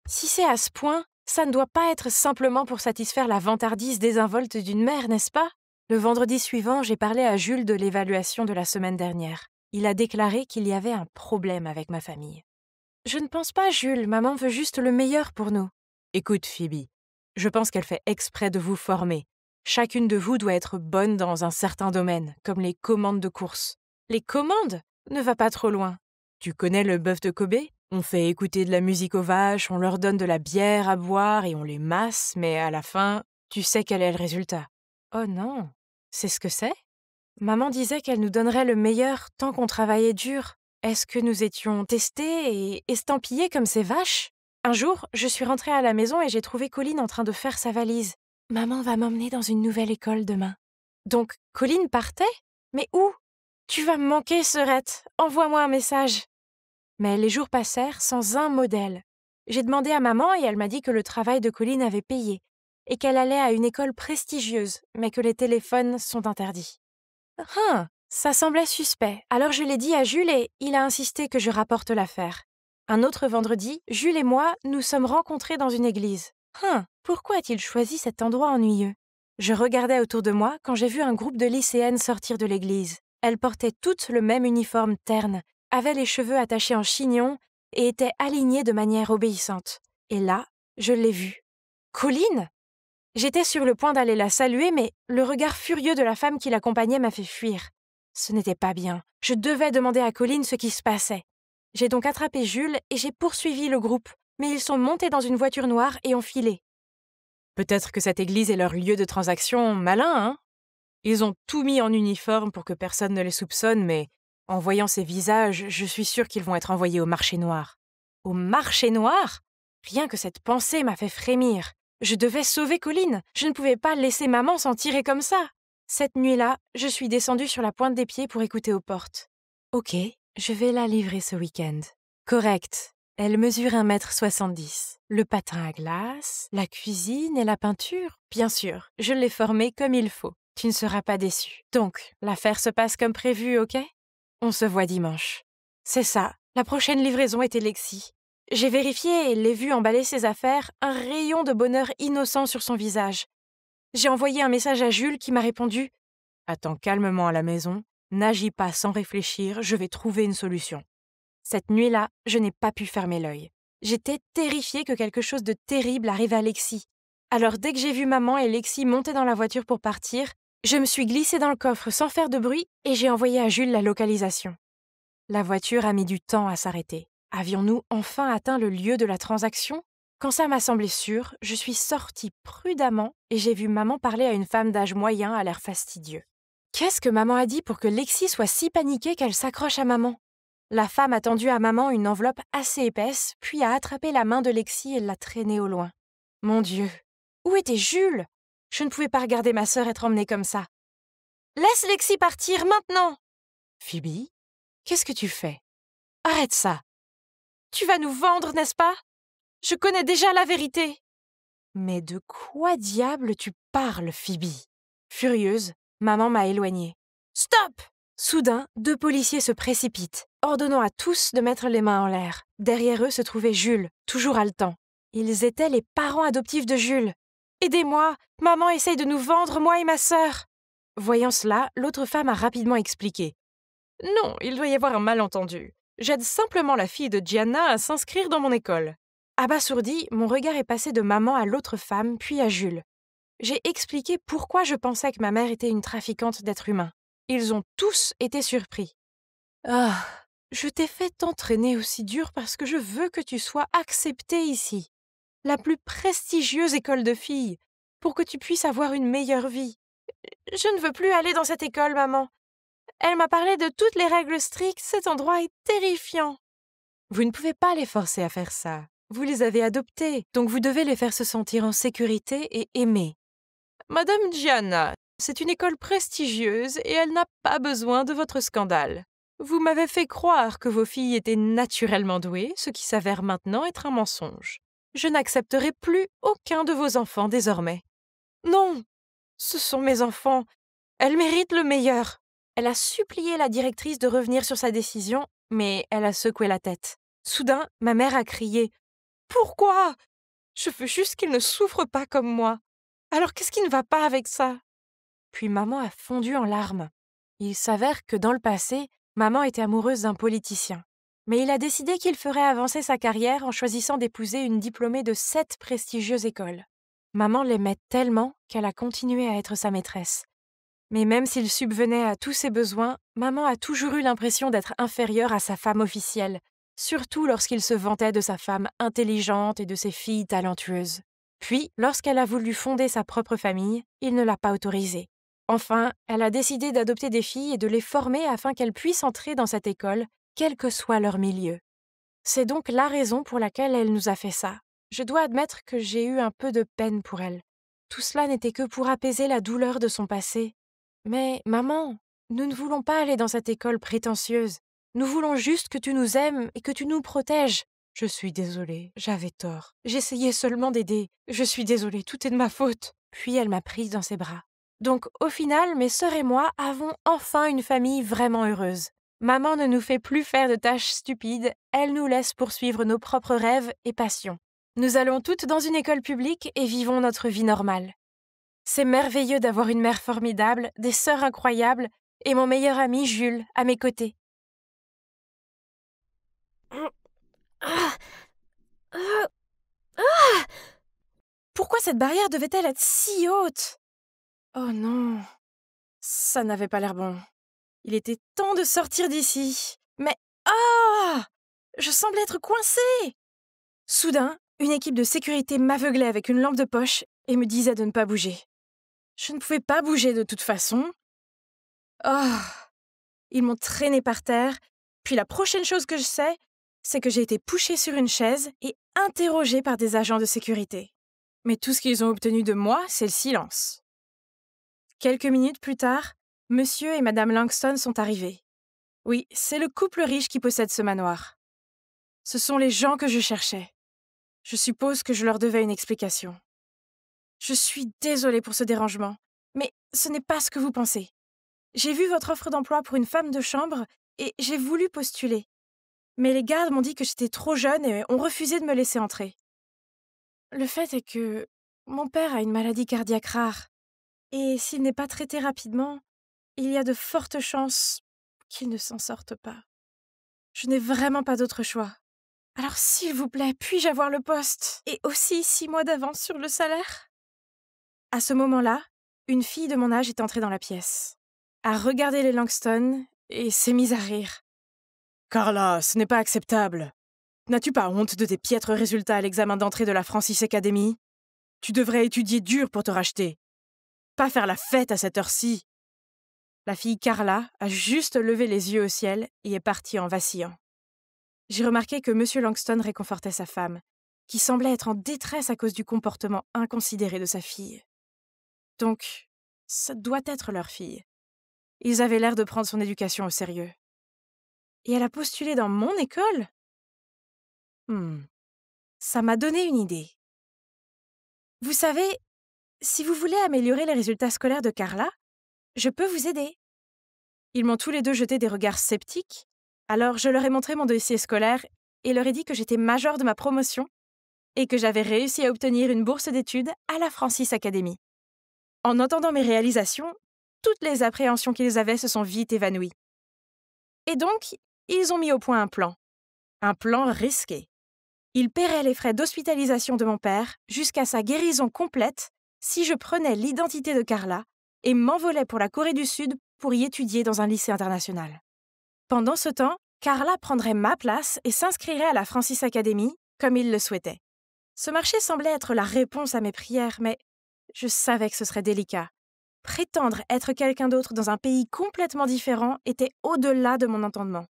Si c'est à ce point, ça ne doit pas être simplement pour satisfaire la vantardise désinvolte d'une mère, n'est-ce pas? Le vendredi suivant, j'ai parlé à Jules de l'évaluation de la semaine dernière. Il a déclaré qu'il y avait un problème avec ma famille. Je ne pense pas, Jules. Maman veut juste le meilleur pour nous. Écoute, Phoebe, je pense qu'elle fait exprès de vous former. Chacune de vous doit être bonne dans un certain domaine, comme les commandes de course. Les commandes? Ne va pas trop loin. Tu connais le bœuf de Kobe? On fait écouter de la musique aux vaches, on leur donne de la bière à boire et on les masse, mais à la fin, tu sais quel est le résultat. Oh non, c'est ce que c'est? Maman disait qu'elle nous donnerait le meilleur tant qu'on travaillait dur. Est-ce que nous étions testés et estampillés comme ces vaches? Un jour, je suis rentrée à la maison et j'ai trouvé Colline en train de faire sa valise. Maman va m'emmener dans une nouvelle école demain. Donc, Colline partait? Mais où? Tu vas me manquer, Serette. Envoie-moi un message. Mais les jours passèrent sans un modèle. J'ai demandé à maman et elle m'a dit que le travail de Colline avait payé et qu'elle allait à une école prestigieuse, mais que les téléphones sont interdits. Ça semblait suspect, alors je l'ai dit à Jules et il a insisté que je rapporte l'affaire. Un autre vendredi, Jules et moi nous sommes rencontrés dans une église. Pourquoi a-t-il choisi cet endroit ennuyeux? Je regardais autour de moi quand j'ai vu un groupe de lycéennes sortir de l'église. Elles portaient toutes le même uniforme terne, avaient les cheveux attachés en chignon et étaient alignées de manière obéissante. Et là, je l'ai vue. Colline? J'étais sur le point d'aller la saluer, mais le regard furieux de la femme qui l'accompagnait m'a fait fuir. Ce n'était pas bien. Je devais demander à Colline ce qui se passait. J'ai donc attrapé Jules et j'ai poursuivi le groupe, mais ils sont montés dans une voiture noire et ont filé. Peut-être que cette église est leur lieu de transaction malin, hein? Ils ont tout mis en uniforme pour que personne ne les soupçonne, mais en voyant ces visages, je suis sûre qu'ils vont être envoyés au marché noir. Au marché noir? Rien que cette pensée m'a fait frémir. Je devais sauver Colline. Je ne pouvais pas laisser maman s'en tirer comme ça. Cette nuit-là, je suis descendue sur la pointe des pieds pour écouter aux portes. Ok, je vais la livrer ce week-end. Correct. Elle mesure 1,70 m. Le patin à glace, la cuisine et la peinture, bien sûr, je l'ai formée comme il faut. Tu ne seras pas déçu. Donc, l'affaire se passe comme prévu, ok? On se voit dimanche. C'est ça, la prochaine livraison était Lexi. J'ai vérifié et l'ai vue emballer ses affaires, un rayon de bonheur innocent sur son visage. J'ai envoyé un message à Jules qui m'a répondu « Attends calmement à la maison, n'agis pas sans réfléchir, je vais trouver une solution. » Cette nuit-là, je n'ai pas pu fermer l'œil. J'étais terrifiée que quelque chose de terrible arrive à Lexi. Alors dès que j'ai vu maman et Lexi monter dans la voiture pour partir, je me suis glissée dans le coffre sans faire de bruit et j'ai envoyé à Jules la localisation. La voiture a mis du temps à s'arrêter. Avions-nous enfin atteint le lieu de la transaction? Quand ça m'a semblé sûr, je suis sortie prudemment et j'ai vu maman parler à une femme d'âge moyen à l'air fastidieux. Qu'est-ce que maman a dit pour que Lexi soit si paniquée qu'elle s'accroche à maman? La femme a tendu à maman une enveloppe assez épaisse, puis a attrapé la main de Lexi et l'a traînée au loin. Mon Dieu! Où était Jules? Je ne pouvais pas regarder ma sœur être emmenée comme ça. Laisse Lexi partir maintenant! Phoebe, qu'est-ce que tu fais? Arrête ça! Tu vas nous vendre, n'est-ce pas? Je connais déjà la vérité. Mais de quoi diable tu parles, Phoebe? Furieuse, maman m'a éloignée. Stop! Soudain, 2 policiers se précipitent, ordonnant à tous de mettre les mains en l'air. Derrière eux se trouvait Jules, toujours haletant. Ils étaient les parents adoptifs de Jules. Aidez-moi, maman essaye de nous vendre, moi et ma sœur. Voyant cela, l'autre femme a rapidement expliqué. Non, il doit y avoir un malentendu. J'aide simplement la fille de Gianna à s'inscrire dans mon école. Abasourdi, mon regard est passé de maman à l'autre femme, puis à Jules. J'ai expliqué pourquoi je pensais que ma mère était une trafiquante d'êtres humains. Ils ont tous été surpris. Ah, je t'ai fait t'entraîner aussi dur parce que je veux que tu sois acceptée ici. La plus prestigieuse école de filles, pour que tu puisses avoir une meilleure vie. Je ne veux plus aller dans cette école, maman. Elle m'a parlé de toutes les règles strictes, cet endroit est terrifiant. Vous ne pouvez pas les forcer à faire ça. Vous les avez adoptés, donc vous devez les faire se sentir en sécurité et aimés. Madame Gianna, c'est une école prestigieuse et elle n'a pas besoin de votre scandale. Vous m'avez fait croire que vos filles étaient naturellement douées, ce qui s'avère maintenant être un mensonge. Je n'accepterai plus aucun de vos enfants désormais. Non, ce sont mes enfants. Elles méritent le meilleur. Elle a supplié la directrice de revenir sur sa décision, mais elle a secoué la tête. Soudain, ma mère a crié « Pourquoi? Je veux juste qu'ils ne souffrent pas comme moi. Alors qu'est-ce qui ne va pas avec ça ?» Puis maman a fondu en larmes. Il s'avère que dans le passé, maman était amoureuse d'un politicien. Mais il a décidé qu'il ferait avancer sa carrière en choisissant d'épouser une diplômée de 7 prestigieuses écoles. Maman l'aimait tellement qu'elle a continué à être sa maîtresse. Mais même s'il subvenait à tous ses besoins, maman a toujours eu l'impression d'être inférieure à sa femme officielle, surtout lorsqu'il se vantait de sa femme intelligente et de ses filles talentueuses. Puis, lorsqu'elle a voulu fonder sa propre famille, il ne l'a pas autorisée. Enfin, elle a décidé d'adopter des filles et de les former afin qu'elles puissent entrer dans cette école, quel que soit leur milieu. C'est donc la raison pour laquelle elle nous a fait ça. Je dois admettre que j'ai eu un peu de peine pour elle. Tout cela n'était que pour apaiser la douleur de son passé. Mais, maman, nous ne voulons pas aller dans cette école prétentieuse. Nous voulons juste que tu nous aimes et que tu nous protèges. Je suis désolée, j'avais tort. J'essayais seulement d'aider. Je suis désolée, tout est de ma faute. Puis elle m'a prise dans ses bras. Donc, au final, mes sœurs et moi avons enfin une famille vraiment heureuse. Maman ne nous fait plus faire de tâches stupides, elle nous laisse poursuivre nos propres rêves et passions. Nous allons toutes dans une école publique et vivons notre vie normale. C'est merveilleux d'avoir une mère formidable, des sœurs incroyables et mon meilleur ami Jules à mes côtés. Pourquoi cette barrière devait-elle être si haute? Oh non, ça n'avait pas l'air bon. Il était temps de sortir d'ici. Mais je semblais être coincée. Soudain, une équipe de sécurité m'aveuglait avec une lampe de poche et me disait de ne pas bouger. Je ne pouvais pas bouger de toute façon. Ils m'ont traînée par terre, puis la prochaine chose que je sais, c'est que j'ai été poussée sur une chaise et interrogée par des agents de sécurité. Mais tout ce qu'ils ont obtenu de moi, c'est le silence. Quelques minutes plus tard, Monsieur et Madame Langston sont arrivés. Oui, c'est le couple riche qui possède ce manoir. Ce sont les gens que je cherchais. Je suppose que je leur devais une explication. Je suis désolée pour ce dérangement, mais ce n'est pas ce que vous pensez. J'ai vu votre offre d'emploi pour une femme de chambre et j'ai voulu postuler. Mais les gardes m'ont dit que j'étais trop jeune et ont refusé de me laisser entrer. Le fait est que mon père a une maladie cardiaque rare et s'il n'est pas traité rapidement, il y a de fortes chances qu'il ne s'en sorte pas. Je n'ai vraiment pas d'autre choix. Alors s'il vous plaît, puis-je avoir le poste? Et aussi 6 mois d'avance sur le salaire? À ce moment-là, une fille de mon âge est entrée dans la pièce, a regardé les Langston et s'est mise à rire. « Carla, ce n'est pas acceptable. N'as-tu pas honte de tes piètres résultats à l'examen d'entrée de la Francis Academy? Tu devrais étudier dur pour te racheter. Pas faire la fête à cette heure-ci. » La fille Carla a juste levé les yeux au ciel et est partie en vacillant. J'ai remarqué que M. Langston réconfortait sa femme, qui semblait être en détresse à cause du comportement inconsidéré de sa fille. Donc, ça doit être leur fille. Ils avaient l'air de prendre son éducation au sérieux. Et elle a postulé dans mon école? Ça m'a donné une idée. Vous savez, si vous voulez améliorer les résultats scolaires de Carla, je peux vous aider. Ils m'ont tous les deux jeté des regards sceptiques, alors je leur ai montré mon dossier scolaire et leur ai dit que j'étais major de ma promotion et que j'avais réussi à obtenir une bourse d'études à la Francis Academy. En entendant mes réalisations, toutes les appréhensions qu'ils avaient se sont vite évanouies. Et donc, ils ont mis au point un plan risqué. Ils paieraient les frais d'hospitalisation de mon père jusqu'à sa guérison complète si je prenais l'identité de Carla et m'envolais pour la Corée du Sud pour y étudier dans un lycée international. Pendant ce temps, Carla prendrait ma place et s'inscrirait à la Francis Academy comme il le souhaitait. Ce marché semblait être la réponse à mes prières, mais je savais que ce serait délicat. Prétendre être quelqu'un d'autre dans un pays complètement différent était au-delà de mon entendement.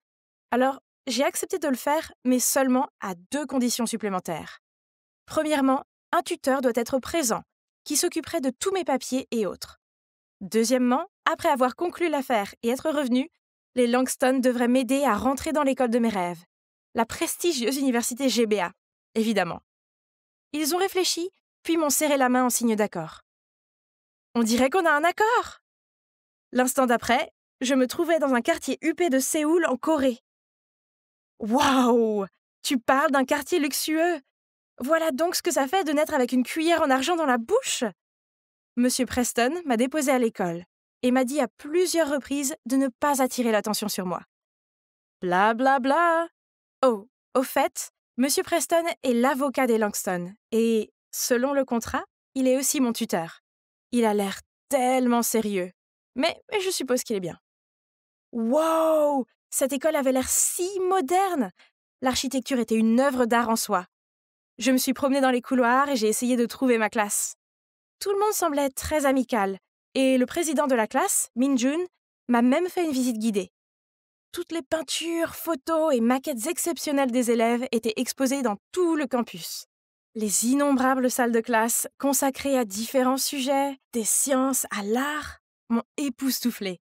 Alors, j'ai accepté de le faire, mais seulement à 2 conditions supplémentaires. Premièrement, un tuteur doit être présent, qui s'occuperait de tous mes papiers et autres. Deuxièmement, après avoir conclu l'affaire et être revenu, les Langston devraient m'aider à rentrer dans l'école de mes rêves, la prestigieuse université GBA, évidemment. Ils ont réfléchi, puis m'ont serré la main en signe d'accord. On dirait qu'on a un accord. L'instant d'après, je me trouvais dans un quartier huppé de Séoul, en Corée. Waouh! Tu parles d'un quartier luxueux! Voilà donc ce que ça fait de naître avec une cuillère en argent dans la bouche! Monsieur Preston m'a déposé à l'école et m'a dit à plusieurs reprises de ne pas attirer l'attention sur moi. Bla bla bla! Oh, au fait, Monsieur Preston est l'avocat des Langston et, selon le contrat, il est aussi mon tuteur. Il a l'air tellement sérieux, mais je suppose qu'il est bien. Wow! Cette école avait l'air si moderne! L'architecture était une œuvre d'art en soi. Je me suis promenée dans les couloirs et j'ai essayé de trouver ma classe. Tout le monde semblait très amical, et le président de la classe, Min-jun, m'a même fait une visite guidée. Toutes les peintures, photos et maquettes exceptionnelles des élèves étaient exposées dans tout le campus. Les innombrables salles de classe, consacrées à différents sujets, des sciences à l'art, m'ont époustouflée.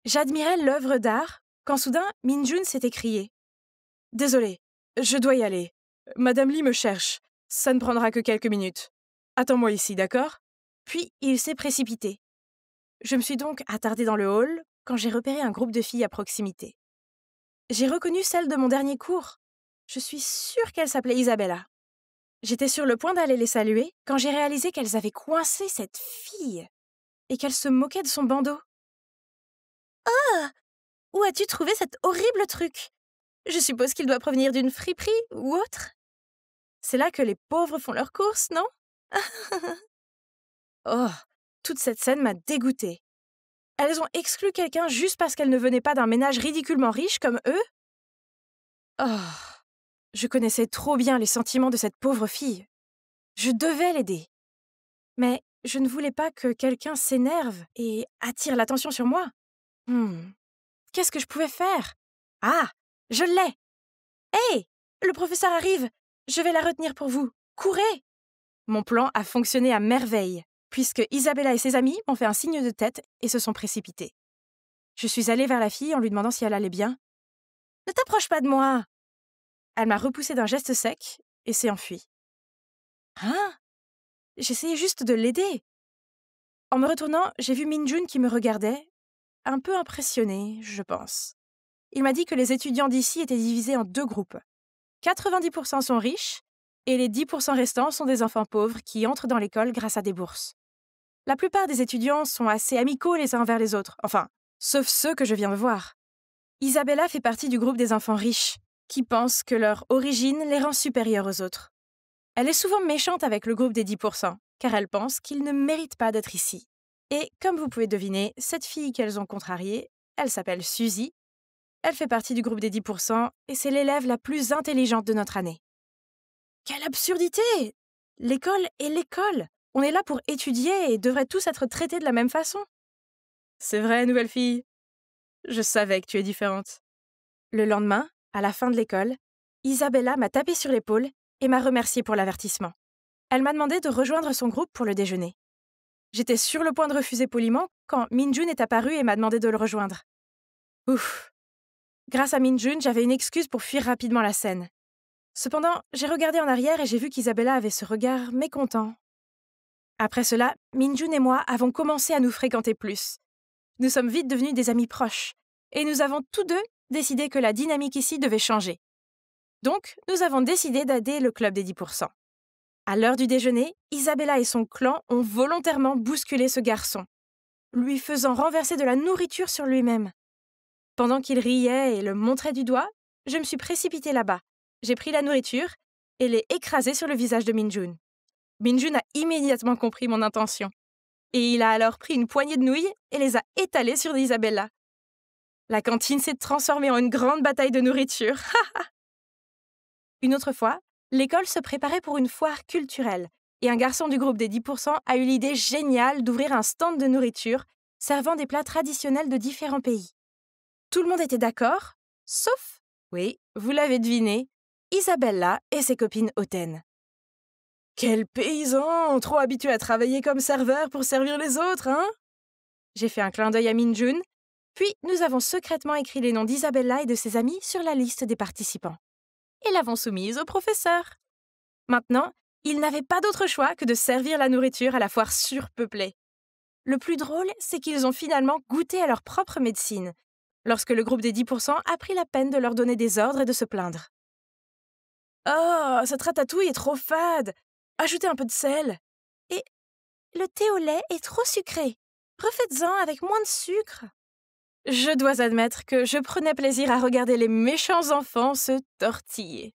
J'admirais l'œuvre d'art quand soudain, Min-jun s'est écrié. « Désolé, je dois y aller. Madame Lee me cherche. Ça ne prendra que quelques minutes. Attends-moi ici, d'accord ?» Puis, il s'est précipité. Je me suis donc attardée dans le hall quand j'ai repéré un groupe de filles à proximité. J'ai reconnu celle de mon dernier cours. Je suis sûre qu'elle s'appelait Isabella. J'étais sur le point d'aller les saluer quand j'ai réalisé qu'elles avaient coincé cette fille et qu'elles se moquaient de son bandeau. « Oh! Où as-tu trouvé cet horrible truc? Je suppose qu'il doit provenir d'une friperie ou autre. C'est là que les pauvres font leurs courses, non? » Oh, toute cette scène m'a dégoûtée. Elles ont exclu quelqu'un juste parce qu'elle ne venait pas d'un ménage ridiculement riche comme eux? Oh, je connaissais trop bien les sentiments de cette pauvre fille. Je devais l'aider. Mais je ne voulais pas que quelqu'un s'énerve et attire l'attention sur moi. Qu'est-ce que je pouvais faire? Ah, je l'ai! Hé, le professeur arrive! Je vais la retenir pour vous. Courez! Mon plan a fonctionné à merveille, puisque Isabella et ses amis m'ont fait un signe de tête et se sont précipités. Je suis allée vers la fille en lui demandant si elle allait bien. « Ne t'approche pas de moi !» Elle m'a repoussée d'un geste sec et s'est enfuie. Hein? J'essayais juste de l'aider. En me retournant, j'ai vu Min-jun qui me regardait, un peu impressionné, je pense. Il m'a dit que les étudiants d'ici étaient divisés en 2 groupes. 90% sont riches et les 10% restants sont des enfants pauvres qui entrent dans l'école grâce à des bourses. La plupart des étudiants sont assez amicaux les uns envers les autres, enfin, sauf ceux que je viens de voir. Isabella fait partie du groupe des enfants riches, qui pensent que leur origine les rend supérieurs aux autres. Elle est souvent méchante avec le groupe des 10%, car elle pense qu'ils ne méritent pas d'être ici. Et comme vous pouvez deviner, cette fille qu'elles ont contrariée, elle s'appelle Suzy. Elle fait partie du groupe des 10% et c'est l'élève la plus intelligente de notre année. Quelle absurdité! L'école est l'école. On est là pour étudier et devrait tous être traités de la même façon. C'est vrai, nouvelle fille. Je savais que tu es différente. Le lendemain, à la fin de l'école, Isabella m'a tapé sur l'épaule et m'a remercié pour l'avertissement. Elle m'a demandé de rejoindre son groupe pour le déjeuner. J'étais sur le point de refuser poliment quand Min-jun est apparue et m'a demandé de le rejoindre. Ouf! Grâce à Min-jun, j'avais une excuse pour fuir rapidement la scène. Cependant, j'ai regardé en arrière et j'ai vu qu'Isabella avait ce regard mécontent. Après cela, Min-jun et moi avons commencé à nous fréquenter plus. Nous sommes vite devenus des amis proches et nous avons tous deux décidé que la dynamique ici devait changer. Donc, nous avons décidé d'aider le club des 10%. À l'heure du déjeuner, Isabella et son clan ont volontairement bousculé ce garçon, lui faisant renverser de la nourriture sur lui-même. Pendant qu'il riait et le montrait du doigt, je me suis précipitée là-bas. J'ai pris la nourriture et l'ai écrasée sur le visage de Min-jun. Min-jun a immédiatement compris mon intention. Et il a alors pris une poignée de nouilles et les a étalées sur Isabella. La cantine s'est transformée en une grande bataille de nourriture. Une autre fois, l'école se préparait pour une foire culturelle et un garçon du groupe des 10% a eu l'idée géniale d'ouvrir un stand de nourriture servant des plats traditionnels de différents pays. Tout le monde était d'accord, sauf, oui, vous l'avez deviné, Isabella et ses copines hautaines. Quel paysan, trop habitué à travailler comme serveur pour servir les autres, hein? J'ai fait un clin d'œil à Min-jun, puis nous avons secrètement écrit les noms d'Isabella et de ses amis sur la liste des participants. Et l'avons soumise au professeur. Maintenant, ils n'avaient pas d'autre choix que de servir la nourriture à la foire surpeuplée. Le plus drôle, c'est qu'ils ont finalement goûté à leur propre médecine, lorsque le groupe des 10% a pris la peine de leur donner des ordres et de se plaindre. « Oh, cette ratatouille est trop fade! Ajoutez un peu de sel. » Et « Le thé au lait est trop sucré. Refaites-en avec moins de sucre. » Je dois admettre que je prenais plaisir à regarder les méchants enfants se tortiller.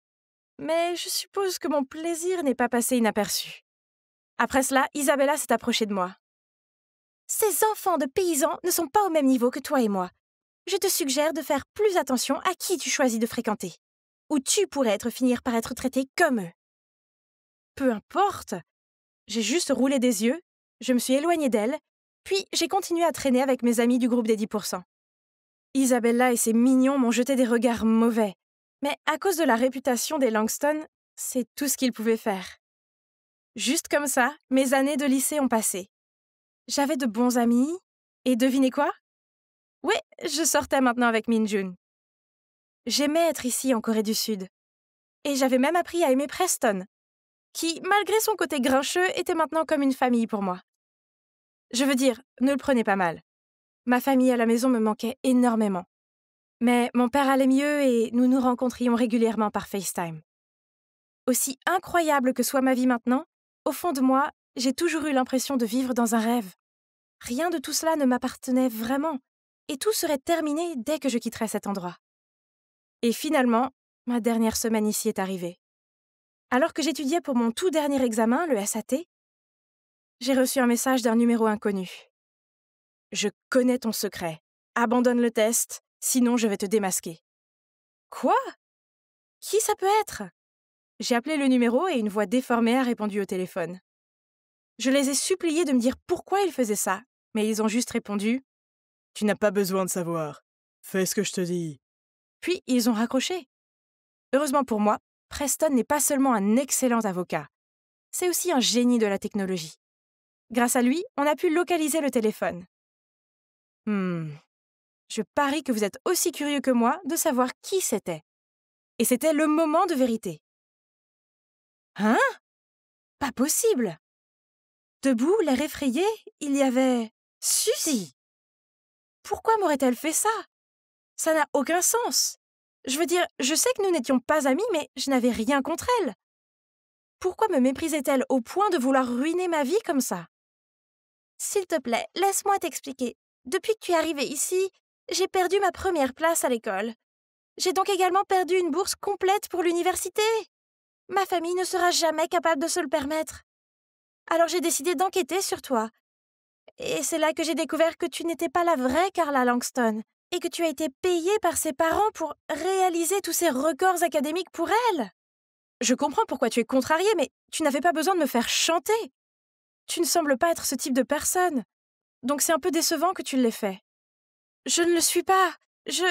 Mais je suppose que mon plaisir n'est pas passé inaperçu. Après cela, Isabella s'est approchée de moi. « Ces enfants de paysans ne sont pas au même niveau que toi et moi. Je te suggère de faire plus attention à qui tu choisis de fréquenter, ou tu pourrais finir par être traité comme eux. » Peu importe. J'ai juste roulé des yeux, je me suis éloignée d'elle, puis j'ai continué à traîner avec mes amis du groupe des 10%. Isabella et ses mignons m'ont jeté des regards mauvais, mais à cause de la réputation des Langston, c'est tout ce qu'ils pouvaient faire. Juste comme ça, mes années de lycée ont passé. J'avais de bons amis, et devinez quoi? Oui, je sortais maintenant avec Min-jun. J'aimais être ici en Corée du Sud. Et j'avais même appris à aimer Preston, qui, malgré son côté grincheux, était maintenant comme une famille pour moi. Je veux dire, ne le prenez pas mal. Ma famille à la maison me manquait énormément. Mais mon père allait mieux et nous nous rencontrions régulièrement par FaceTime. Aussi incroyable que soit ma vie maintenant, au fond de moi, j'ai toujours eu l'impression de vivre dans un rêve. Rien de tout cela ne m'appartenait vraiment, et tout serait terminé dès que je quitterais cet endroit. Et finalement, ma dernière semaine ici est arrivée. Alors que j'étudiais pour mon tout dernier examen, le SAT, j'ai reçu un message d'un numéro inconnu. « Je connais ton secret. Abandonne le test, sinon je vais te démasquer. » Quoi? Qui ça peut être? J'ai appelé le numéro et une voix déformée a répondu au téléphone. Je les ai suppliés de me dire pourquoi ils faisaient ça, mais ils ont juste répondu « Tu n'as pas besoin de savoir. Fais ce que je te dis. » Puis ils ont raccroché. Heureusement pour moi, Preston n'est pas seulement un excellent avocat, c'est aussi un génie de la technologie. Grâce à lui, on a pu localiser le téléphone. Je parie que vous êtes aussi curieux que moi de savoir qui c'était. Et c'était le moment de vérité. Hein? Pas possible! Debout, l'air effrayé, il y avait Suzy. Pourquoi m'aurait-elle fait ça? Ça n'a aucun sens. Je veux dire, je sais que nous n'étions pas amis, mais je n'avais rien contre elle. Pourquoi me méprisait-elle au point de vouloir ruiner ma vie comme ça? S'il te plaît, laisse-moi t'expliquer. Depuis que tu es arrivée ici, j'ai perdu ma première place à l'école. J'ai donc également perdu une bourse complète pour l'université. Ma famille ne sera jamais capable de se le permettre. Alors j'ai décidé d'enquêter sur toi. Et c'est là que j'ai découvert que tu n'étais pas la vraie Carla Langston et que tu as été payée par ses parents pour réaliser tous ces records académiques pour elle. Je comprends pourquoi tu es contrariée, mais tu n'avais pas besoin de me faire chanter. Tu ne sembles pas être ce type de personne. Donc c'est un peu décevant que tu l'aies fait. Je ne le suis pas. Je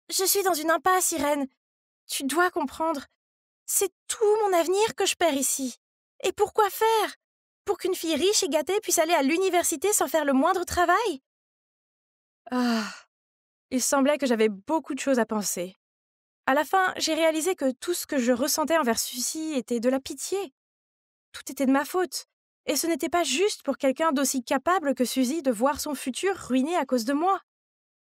suis dans une impasse, Irène. Tu dois comprendre. C'est tout mon avenir que je perds ici. Et pourquoi faire? Pour qu'une fille riche et gâtée puisse aller à l'université sans faire le moindre travail? Il semblait que j'avais beaucoup de choses à penser. À la fin, j'ai réalisé que tout ce que je ressentais envers Suzy était de la pitié. Tout était de ma faute. Et ce n'était pas juste pour quelqu'un d'aussi capable que Suzy de voir son futur ruiné à cause de moi.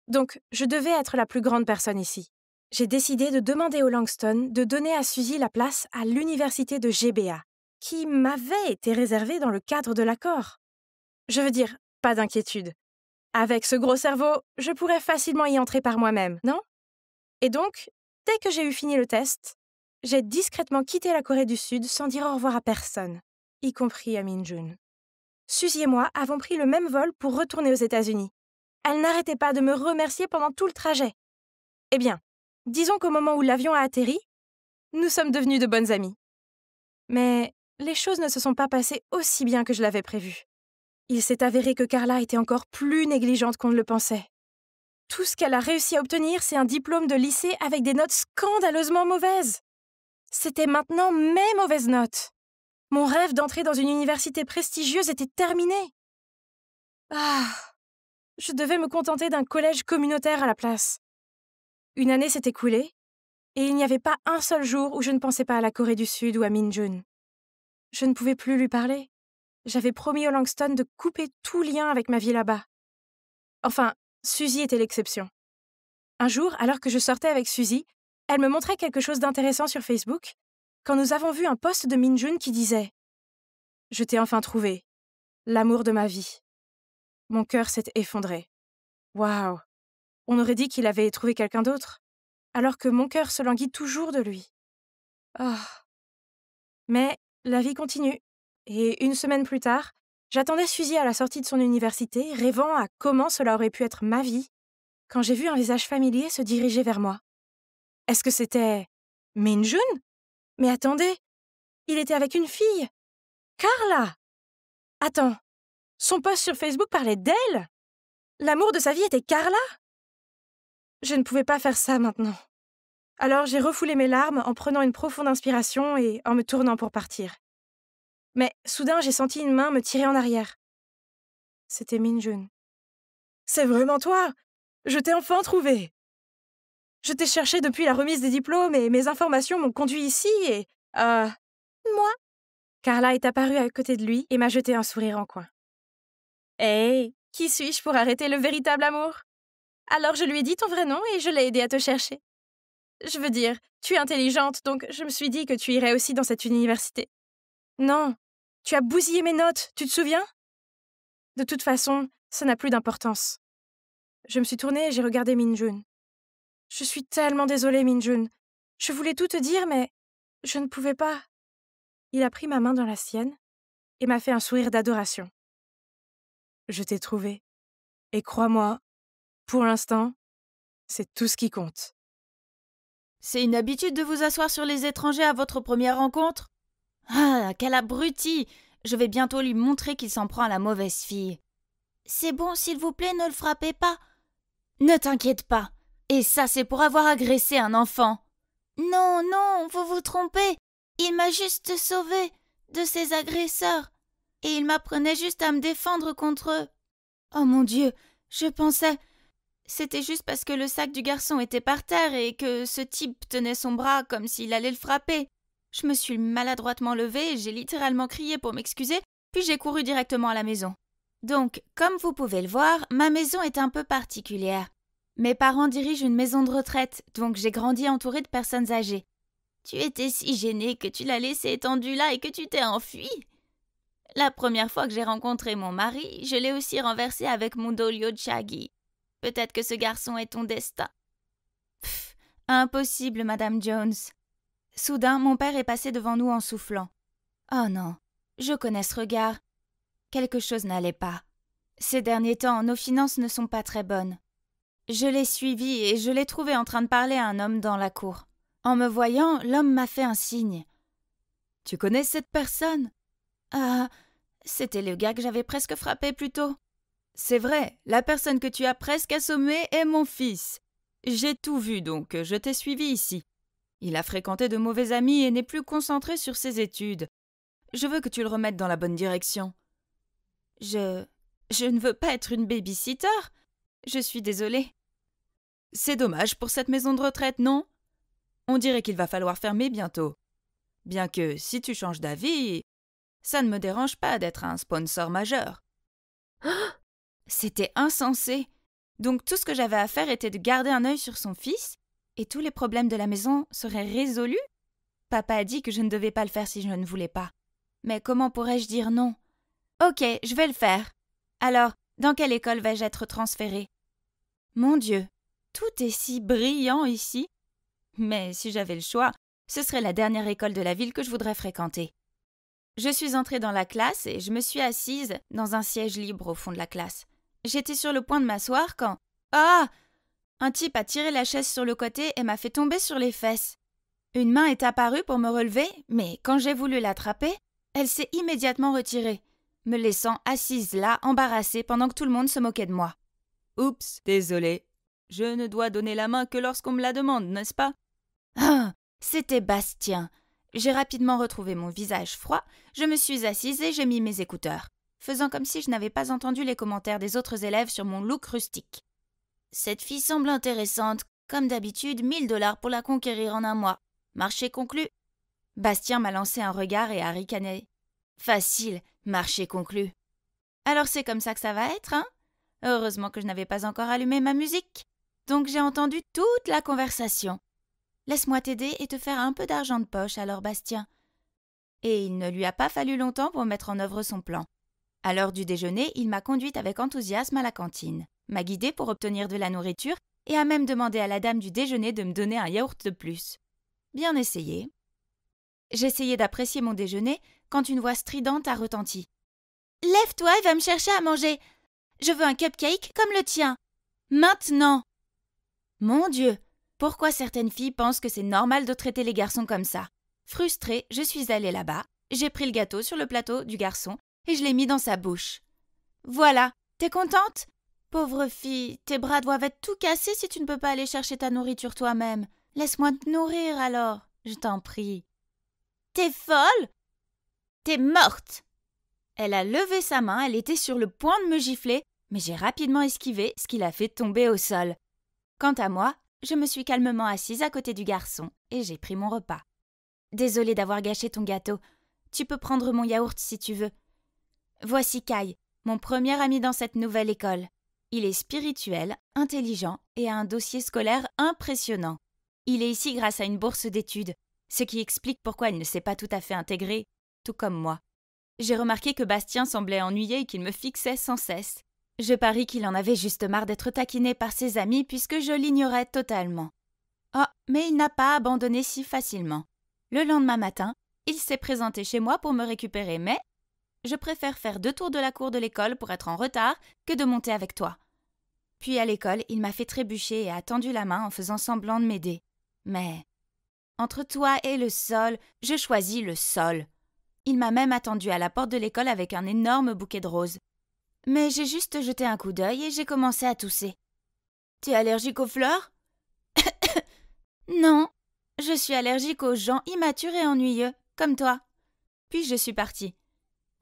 Donc, je devais être la plus grande personne ici. J'ai décidé de demander aux Langston de donner à Suzy la place à l'université de GBA, qui m'avait été réservée dans le cadre de l'accord. Je veux dire, pas d'inquiétude. Avec ce gros cerveau, je pourrais facilement y entrer par moi-même, non? Et donc, dès que j'ai eu fini le test, j'ai discrètement quitté la Corée du Sud sans dire au revoir à personne, y compris à Minjun. Suzy et moi avons pris le même vol pour retourner aux États-Unis. Elle n'arrêtait pas de me remercier pendant tout le trajet. Eh bien, disons qu'au moment où l'avion a atterri, nous sommes devenus de bonnes amies. Mais les choses ne se sont pas passées aussi bien que je l'avais prévu. Il s'est avéré que Carla était encore plus négligente qu'on ne le pensait. Tout ce qu'elle a réussi à obtenir, c'est un diplôme de lycée avec des notes scandaleusement mauvaises. C'était maintenant mes mauvaises notes. Mon rêve d'entrer dans une université prestigieuse était terminé. Je devais me contenter d'un collège communautaire à la place. Une année s'est écoulée, et il n'y avait pas un seul jour où je ne pensais pas à la Corée du Sud ou à Minjun. Je ne pouvais plus lui parler. J'avais promis aux Langston de couper tout lien avec ma vie là-bas. Enfin, Suzy était l'exception. Un jour, alors que je sortais avec Suzy, elle me montrait quelque chose d'intéressant sur Facebook, quand nous avons vu un post de Minjun qui disait « Je t'ai enfin trouvé, l'amour de ma vie. » Mon cœur s'est effondré. Waouh! On aurait dit qu'il avait trouvé quelqu'un d'autre, alors que mon cœur se languit toujours de lui. Mais la vie continue, et une semaine plus tard, j'attendais Suzy à la sortie de son université, rêvant à comment cela aurait pu être ma vie, quand j'ai vu un visage familier se diriger vers moi. Est-ce que c'était Minjun? Mais attendez, il était avec une fille. Carla! Attends, son post sur Facebook parlait d'elle? L'amour de sa vie était Carla? Je ne pouvais pas faire ça maintenant. Alors j'ai refoulé mes larmes en prenant une profonde inspiration et en me tournant pour partir. Mais soudain, j'ai senti une main me tirer en arrière. C'était Minjun. « C'est vraiment toi! Je t'ai enfin trouvé! » Je t'ai cherché depuis la remise des diplômes et mes informations m'ont conduit ici et... Moi? Carla est apparue à côté de lui et m'a jeté un sourire en coin. Hey, qui suis-je pour arrêter le véritable amour? Alors je lui ai dit ton vrai nom et je l'ai aidé à te chercher. Je veux dire, tu es intelligente, donc je me suis dit que tu irais aussi dans cette université. Non, tu as bousillé mes notes, tu te souviens? De toute façon, ça n'a plus d'importance. Je me suis tournée et j'ai regardé Min-jun. Je suis tellement désolée, Min-jun. Je voulais tout te dire, mais je ne pouvais pas. Il a pris ma main dans la sienne et m'a fait un sourire d'adoration. Je t'ai trouvé. Et crois-moi, pour l'instant, c'est tout ce qui compte. C'est une habitude de vous asseoir sur les étrangers à votre première rencontre? Ah, quel abruti! Je vais bientôt lui montrer qu'il s'en prend à la mauvaise fille. C'est bon, s'il vous plaît, ne le frappez pas. Ne t'inquiète pas. Et ça, c'est pour avoir agressé un enfant. Non, non, vous vous trompez. Il m'a juste sauvé de ces agresseurs. Et il m'apprenait juste à me défendre contre eux. Oh mon Dieu, je pensais... C'était juste parce que le sac du garçon était par terre et que ce type tenait son bras comme s'il allait le frapper. Je me suis maladroitement levée et j'ai littéralement crié pour m'excuser, puis j'ai couru directement à la maison. Donc, comme vous pouvez le voir, ma maison est un peu particulière. Mes parents dirigent une maison de retraite, donc j'ai grandi entourée de personnes âgées. Tu étais si gênée que tu l'as laissé étendu là et que tu t'es enfui. La première fois que j'ai rencontré mon mari, je l'ai aussi renversé avec mon dolio de Shaggy. Peut-être que ce garçon est ton destin. Pff, impossible, Madame Jones. Soudain, mon père est passé devant nous en soufflant. Oh non, je connais ce regard. Quelque chose n'allait pas. Ces derniers temps, nos finances ne sont pas très bonnes. Je l'ai suivi et je l'ai trouvé en train de parler à un homme dans la cour. En me voyant, l'homme m'a fait un signe. « Tu connais cette personne ?»« Ah, c'était le gars que j'avais presque frappé plus tôt. »« C'est vrai, la personne que tu as presque assommée est mon fils. J'ai tout vu donc, je t'ai suivi ici. Il a fréquenté de mauvais amis et n'est plus concentré sur ses études. Je veux que tu le remettes dans la bonne direction. » Je ne veux pas être une baby-sitter. Je suis désolée. C'est dommage pour cette maison de retraite, non? On dirait qu'il va falloir fermer bientôt. Bien que, si tu changes d'avis, ça ne me dérange pas d'être un sponsor majeur. C'était insensé. Donc tout ce que j'avais à faire était de garder un œil sur son fils, et tous les problèmes de la maison seraient résolus? Papa a dit que je ne devais pas le faire si je ne voulais pas. Mais comment pourrais-je dire non? Ok, je vais le faire. Alors, dans quelle école vais-je être transférée? Mon Dieu, tout est si brillant ici. Mais si j'avais le choix, ce serait la dernière école de la ville que je voudrais fréquenter. Je suis entrée dans la classe et je me suis assise dans un siège libre au fond de la classe. J'étais sur le point de m'asseoir quand... Ah! Un type a tiré la chaise sur le côté et m'a fait tomber sur les fesses. Une main est apparue pour me relever, mais quand j'ai voulu l'attraper, elle s'est immédiatement retirée, me laissant assise là, embarrassée, pendant que tout le monde se moquait de moi. Oups, désolé. Je ne dois donner la main que lorsqu'on me la demande, n'est-ce pas? Ah, c'était Bastien. J'ai rapidement retrouvé mon visage froid, je me suis assise et j'ai mis mes écouteurs, faisant comme si je n'avais pas entendu les commentaires des autres élèves sur mon look rustique. Cette fille semble intéressante. Comme d'habitude, 1000 $ pour la conquérir en un mois. Marché conclu. Bastien m'a lancé un regard et a ricané. Facile, marché conclu. Alors c'est comme ça que ça va être, hein? Heureusement que je n'avais pas encore allumé ma musique. Donc j'ai entendu toute la conversation. Laisse-moi t'aider et te faire un peu d'argent de poche, alors Bastien. Et il ne lui a pas fallu longtemps pour mettre en œuvre son plan. À l'heure du déjeuner, il m'a conduite avec enthousiasme à la cantine, m'a guidée pour obtenir de la nourriture et a même demandé à la dame du déjeuner de me donner un yaourt de plus. Bien essayé. J'essayais d'apprécier mon déjeuner quand une voix stridente a retenti. « Lève-toi et va me chercher à manger. Je veux un cupcake comme le tien. Maintenant !» Mon Dieu, pourquoi certaines filles pensent que c'est normal de traiter les garçons comme ça? Frustrée, je suis allée là-bas, j'ai pris le gâteau sur le plateau du garçon et je l'ai mis dans sa bouche. Voilà, t'es contente? Pauvre fille, tes bras doivent être tout cassés si tu ne peux pas aller chercher ta nourriture toi-même. Laisse-moi te nourrir alors, je t'en prie. T'es folle? T'es morte! Elle a levé sa main, elle était sur le point de me gifler, mais j'ai rapidement esquivé, ce qui l'a fait tomber au sol. Quant à moi, je me suis calmement assise à côté du garçon et j'ai pris mon repas. Désolée d'avoir gâché ton gâteau. Tu peux prendre mon yaourt si tu veux. Voici Kai, mon premier ami dans cette nouvelle école. Il est spirituel, intelligent et a un dossier scolaire impressionnant. Il est ici grâce à une bourse d'études, ce qui explique pourquoi il ne s'est pas tout à fait intégré, tout comme moi. J'ai remarqué que Bastien semblait ennuyé et qu'il me fixait sans cesse. Je parie qu'il en avait juste marre d'être taquiné par ses amis puisque je l'ignorais totalement. Oh, mais il n'a pas abandonné si facilement. Le lendemain matin, il s'est présenté chez moi pour me récupérer, mais je préfère faire 2 tours de la cour de l'école pour être en retard que de monter avec toi. Puis à l'école, il m'a fait trébucher et a tendu la main en faisant semblant de m'aider. Mais entre toi et le sol, je choisis le sol. Il m'a même attendu à la porte de l'école avec un énorme bouquet de roses. Mais j'ai juste jeté un coup d'œil et j'ai commencé à tousser. « Tu es allergique aux fleurs ?»« Non, je suis allergique aux gens immatures et ennuyeux, comme toi. » Puis je suis partie.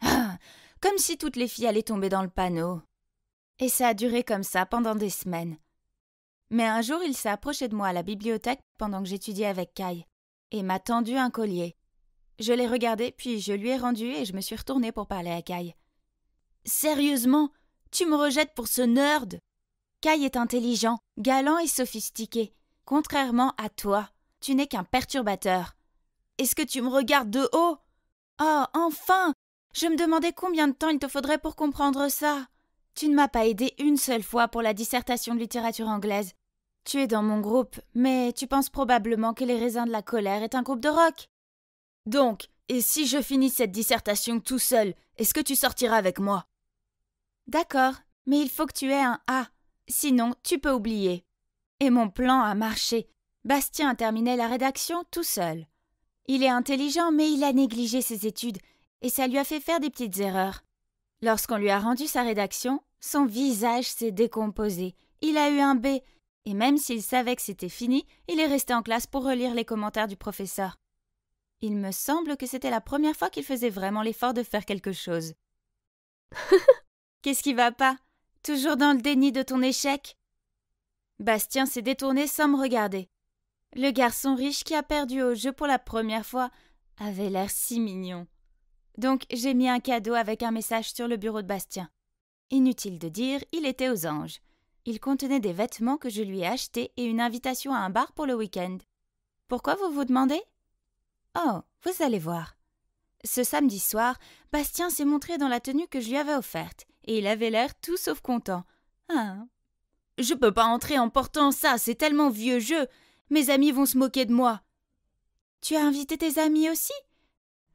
Ah, comme si toutes les filles allaient tomber dans le panneau. Et ça a duré comme ça pendant des semaines. Mais un jour, il s'est approché de moi à la bibliothèque pendant que j'étudiais avec Kai et m'a tendu un collier. Je l'ai regardé, puis je lui ai rendu et je me suis retournée pour parler à Kai. « Sérieusement, tu me rejettes pour ce nerd ?» Kai est intelligent, galant et sophistiqué. Contrairement à toi, tu n'es qu'un perturbateur. Est-ce que tu me regardes de haut ? Oh, enfin ! Je me demandais combien de temps il te faudrait pour comprendre ça. Tu ne m'as pas aidé une seule fois pour la dissertation de littérature anglaise. Tu es dans mon groupe, mais tu penses probablement que Les Raisins de la Colère est un groupe de rock. Donc, et si je finis cette dissertation tout seul, est-ce que tu sortiras avec moi ? D'accord, mais il faut que tu aies un A. Sinon, tu peux oublier. Et mon plan a marché. Bastien a terminé la rédaction tout seul. Il est intelligent, mais il a négligé ses études, et ça lui a fait faire des petites erreurs. Lorsqu'on lui a rendu sa rédaction, son visage s'est décomposé. Il a eu un B, et même s'il savait que c'était fini, il est resté en classe pour relire les commentaires du professeur. Il me semble que c'était la première fois qu'il faisait vraiment l'effort de faire quelque chose. Qu'est-ce qui va pas ? Toujours dans le déni de ton échec ? Bastien s'est détourné sans me regarder. Le garçon riche qui a perdu au jeu pour la première fois avait l'air si mignon. Donc j'ai mis un cadeau avec un message sur le bureau de Bastien. Inutile de dire, il était aux anges. Il contenait des vêtements que je lui ai achetés et une invitation à un bar pour le week-end. Pourquoi vous vous demandez ? Oh, vous allez voir. Ce samedi soir, Bastien s'est montré dans la tenue que je lui avais offerte, et il avait l'air tout sauf content. Ah. Je peux pas entrer en portant ça, c'est tellement vieux jeu. Mes amis vont se moquer de moi. Tu as invité tes amis aussi ?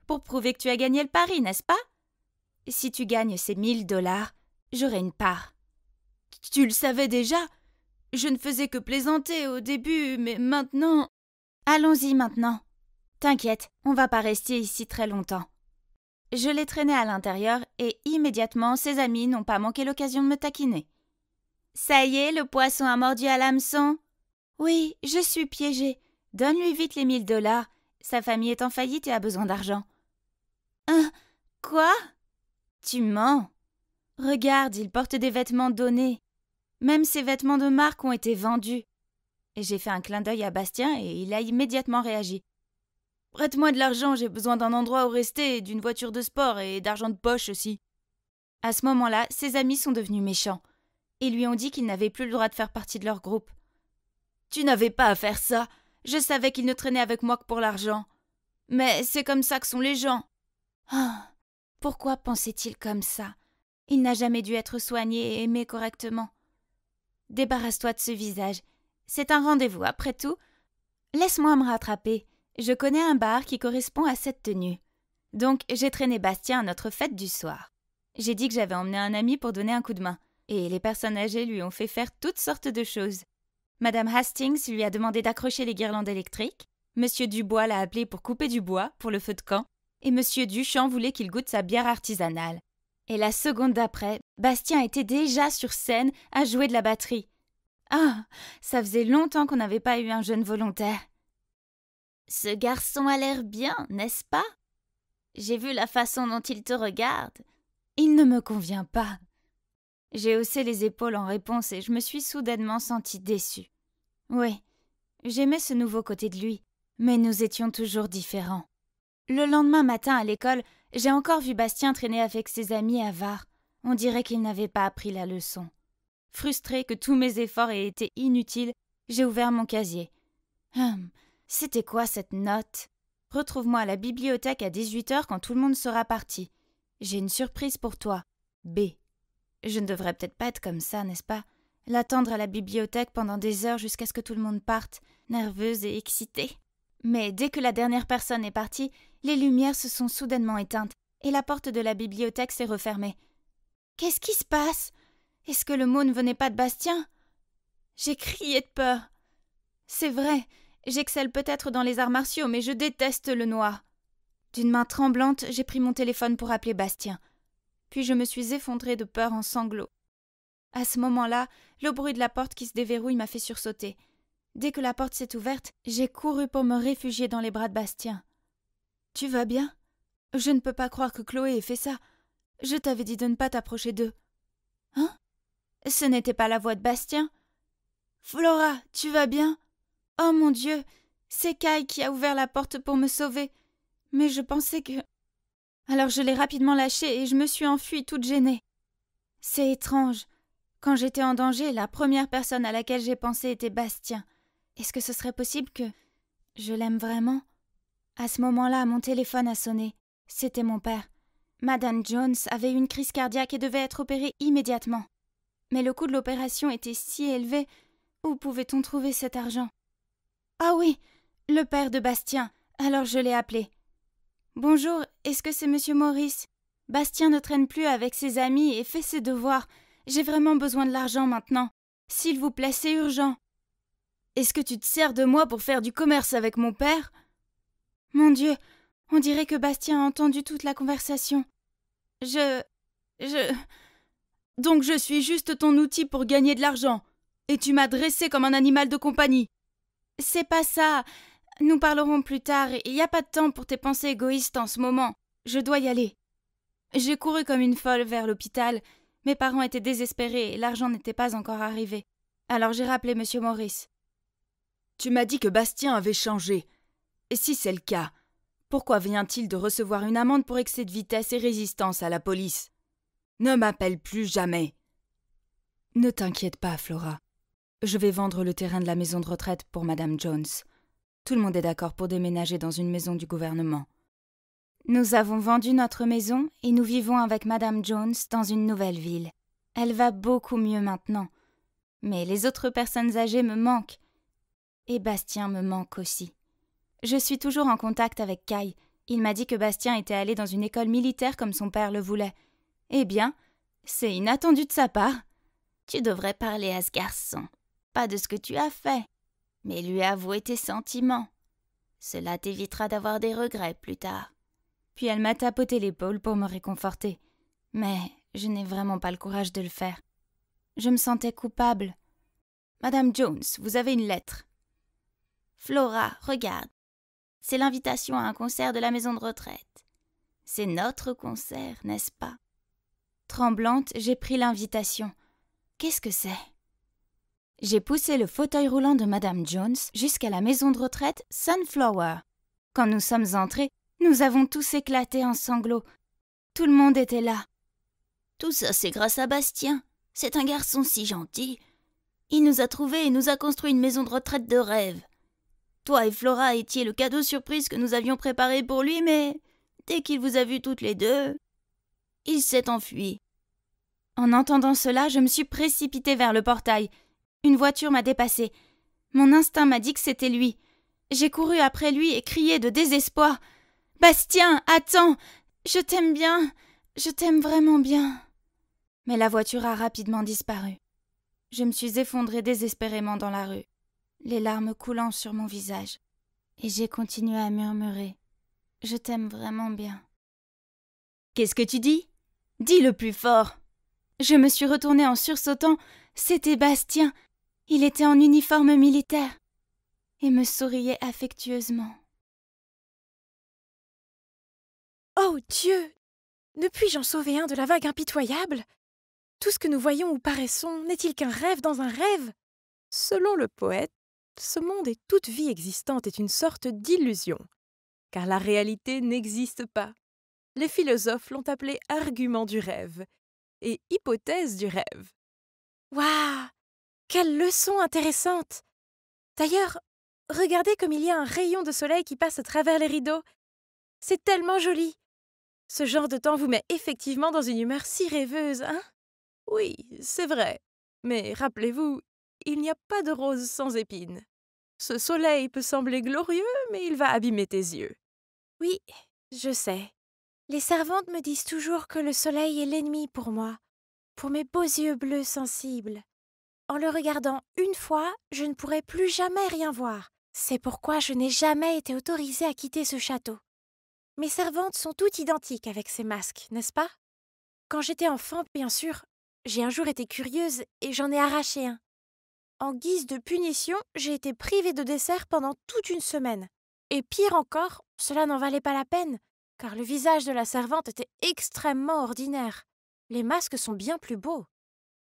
Pour prouver que tu as gagné le pari, n'est-ce pas ? Si tu gagnes ces 1 000 $, j'aurai une part. Tu le savais déjà ? Je ne faisais que plaisanter au début, mais maintenant… Allons-y maintenant. T'inquiète, on va pas rester ici très longtemps. Je l'ai traîné à l'intérieur et immédiatement ses amis n'ont pas manqué l'occasion de me taquiner. Ça y est, le poisson a mordu à l'hameçon ? Oui, je suis piégée. Donne-lui vite les 1 000 $. Sa famille est en faillite et a besoin d'argent. Hein ? Quoi ? Tu mens. Regarde, il porte des vêtements donnés. Même ses vêtements de marque ont été vendus. Et j'ai fait un clin d'œil à Bastien et il a immédiatement réagi. Prête-moi de l'argent, j'ai besoin d'un endroit où rester, d'une voiture de sport et d'argent de poche aussi. À ce moment-là, ses amis sont devenus méchants. Ils lui ont dit qu'il n'avait plus le droit de faire partie de leur groupe. Tu n'avais pas à faire ça. Je savais qu'il ne traînait avec moi que pour l'argent. Mais c'est comme ça que sont les gens. Ah, pourquoi pensait-il comme ça ? Il n'a jamais dû être soigné et aimé correctement. Débarrasse-toi de ce visage. C'est un rendez-vous, après tout. Laisse-moi me rattraper. Je connais un bar qui correspond à cette tenue. Donc, j'ai traîné Bastien à notre fête du soir. J'ai dit que j'avais emmené un ami pour donner un coup de main. Et les personnes âgées lui ont fait faire toutes sortes de choses. Madame Hastings lui a demandé d'accrocher les guirlandes électriques. Monsieur Dubois l'a appelé pour couper du bois pour le feu de camp. Et Monsieur Duchamp voulait qu'il goûte sa bière artisanale. Et la seconde d'après, Bastien était déjà sur scène à jouer de la batterie. Ah, ça faisait longtemps qu'on n'avait pas eu un jeune volontaire. Ce garçon a l'air bien, n'est-ce pas ? J'ai vu la façon dont il te regarde. Il ne me convient pas. J'ai haussé les épaules en réponse et je me suis soudainement sentie déçue. Oui, J'aimais ce nouveau côté de lui, mais nous étions toujours différents. Le lendemain matin à l'école, j'ai encore vu Bastien traîner avec ses amis avares. On dirait qu'il n'avait pas appris la leçon. Frustrée que tous mes efforts aient été inutiles, j'ai ouvert mon casier. C'était quoi cette note? Retrouve-moi à la bibliothèque à 18h quand tout le monde sera parti. J'ai une surprise pour toi. B. Je ne devrais peut-être pas être comme ça, n'est-ce pas? L'attendre à la bibliothèque pendant des heures jusqu'à ce que tout le monde parte, nerveuse et excitée. Mais dès que la dernière personne est partie, les lumières se sont soudainement éteintes et la porte de la bibliothèque s'est refermée. Qu'est-ce qui se passe? Est-ce que le mot ne venait pas de Bastien? J'ai crié de peur. C'est vrai, j'excelle peut-être dans les arts martiaux, mais je déteste le noir. D'une main tremblante, j'ai pris mon téléphone pour appeler Bastien. Puis je me suis effondrée de peur en sanglots. À ce moment-là, le bruit de la porte qui se déverrouille m'a fait sursauter. Dès que la porte s'est ouverte, j'ai couru pour me réfugier dans les bras de Bastien. « Tu vas bien? Je ne peux pas croire que Chloé ait fait ça. Je t'avais dit de ne pas t'approcher d'eux. »« Hein? Ce n'était pas la voix de Bastien? »« Flora, tu vas bien? Oh mon Dieu, c'est Kai qui a ouvert la porte pour me sauver. Mais je pensais que... » Alors je l'ai rapidement lâché et je me suis enfuie toute gênée. C'est étrange. Quand j'étais en danger, la première personne à laquelle j'ai pensé était Bastien. Est-ce que ce serait possible que... je l'aime vraiment? À ce moment-là, mon téléphone a sonné. C'était mon père. Madame Jones avait eu une crise cardiaque et devait être opérée immédiatement. Mais le coût de l'opération était si élevé. Où pouvait-on trouver cet argent? Ah oui, le père de Bastien. Alors je l'ai appelé. Bonjour, est-ce que c'est Monsieur Maurice? Bastien ne traîne plus avec ses amis et fait ses devoirs. J'ai vraiment besoin de l'argent maintenant. S'il vous plaît, c'est urgent. Est-ce que tu te sers de moi pour faire du commerce avec mon père? Mon Dieu, on dirait que Bastien a entendu toute la conversation. Donc je suis juste ton outil pour gagner de l'argent. Et tu m'as dressé comme un animal de compagnie. C'est pas ça. Nous parlerons plus tard. Il n'y a pas de temps pour tes pensées égoïstes en ce moment. Je dois y aller. J'ai couru comme une folle vers l'hôpital. Mes parents étaient désespérés et l'argent n'était pas encore arrivé. Alors j'ai rappelé Monsieur Maurice. Tu m'as dit que Bastien avait changé. Et si c'est le cas, pourquoi vient-il de recevoir une amende pour excès de vitesse et résistance à la police? Ne m'appelle plus jamais. Ne t'inquiète pas, Flora. Je vais vendre le terrain de la maison de retraite pour Madame Jones. Tout le monde est d'accord pour déménager dans une maison du gouvernement. Nous avons vendu notre maison et nous vivons avec Madame Jones dans une nouvelle ville. Elle va beaucoup mieux maintenant. Mais les autres personnes âgées me manquent. Et Bastien me manque aussi. Je suis toujours en contact avec Kai. Il m'a dit que Bastien était allé dans une école militaire comme son père le voulait. Eh bien, c'est inattendu de sa part. Tu devrais parler à ce garçon. Pas de ce que tu as fait, mais lui avouer tes sentiments. Cela t'évitera d'avoir des regrets plus tard. Puis elle m'a tapoté l'épaule pour me réconforter. Mais je n'ai vraiment pas le courage de le faire. Je me sentais coupable. Madame Jones, vous avez une lettre. Flora, regarde. C'est l'invitation à un concert de la maison de retraite. C'est notre concert, n'est-ce pas? Tremblante, j'ai pris l'invitation. Qu'est-ce que c'est? J'ai poussé le fauteuil roulant de Madame Jones jusqu'à la maison de retraite Sunflower. Quand nous sommes entrés, nous avons tous éclaté en sanglots. Tout le monde était là. Tout ça, c'est grâce à Bastien. C'est un garçon si gentil. Il nous a trouvés et nous a construit une maison de retraite de rêve. Toi et Flora étiez le cadeau surprise que nous avions préparé pour lui, mais dès qu'il vous a vues toutes les deux, il s'est enfui. En entendant cela, je me suis précipitée vers le portail. Une voiture m'a dépassée. Mon instinct m'a dit que c'était lui. J'ai couru après lui et crié de désespoir. « Bastien, attends! Je t'aime bien! Je t'aime vraiment bien !» Mais la voiture a rapidement disparu. Je me suis effondrée désespérément dans la rue, les larmes coulant sur mon visage. Et j'ai continué à murmurer. « Je t'aime vraiment bien. » « Qu'est-ce que tu dis? Dis le plus fort !» Je me suis retournée en sursautant. C'était Bastien. Il était en uniforme militaire et me souriait affectueusement. Oh Dieu! Ne puis-je en sauver un de la vague impitoyable? Tout ce que nous voyons ou paraissons n'est-il qu'un rêve dans un rêve? Selon le poète, ce monde et toute vie existante est une sorte d'illusion, car la réalité n'existe pas. Les philosophes l'ont appelé argument du rêve et hypothèse du rêve. Waouh! Quelle leçon intéressante! D'ailleurs, regardez comme il y a un rayon de soleil qui passe à travers les rideaux. C'est tellement joli. Ce genre de temps vous met effectivement dans une humeur si rêveuse, hein? Oui, c'est vrai. Mais rappelez-vous, il n'y a pas de rose sans épines. Ce soleil peut sembler glorieux, mais il va abîmer tes yeux. Oui, je sais. Les servantes me disent toujours que le soleil est l'ennemi pour moi, pour mes beaux yeux bleus sensibles. En le regardant une fois, je ne pourrai plus jamais rien voir. C'est pourquoi je n'ai jamais été autorisée à quitter ce château. Mes servantes sont toutes identiques avec ces masques, n'est-ce pas? Quand j'étais enfant, bien sûr, j'ai un jour été curieuse et j'en ai arraché un. En guise de punition, j'ai été privée de dessert pendant toute une semaine. Et pire encore, cela n'en valait pas la peine, car le visage de la servante était extrêmement ordinaire. Les masques sont bien plus beaux.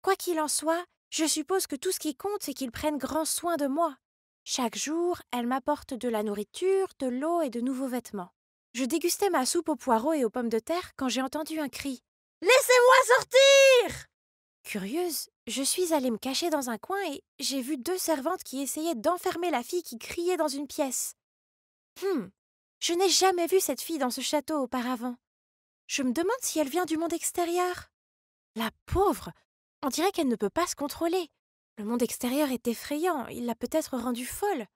Quoi qu'il en soit, je suppose que tout ce qui compte, c'est qu'ils prennent grand soin de moi. Chaque jour, elle m'apporte de la nourriture, de l'eau et de nouveaux vêtements. Je dégustais ma soupe aux poireaux et aux pommes de terre quand j'ai entendu un cri. « Laissez-moi sortir !» Curieuse, je suis allée me cacher dans un coin et j'ai vu 2 servantes qui essayaient d'enfermer la fille qui criait dans une pièce. Je n'ai jamais vu cette fille dans ce château auparavant. Je me demande si elle vient du monde extérieur. La pauvre! On dirait qu'elle ne peut pas se contrôler. Le monde extérieur est effrayant, il l'a peut-être rendue folle.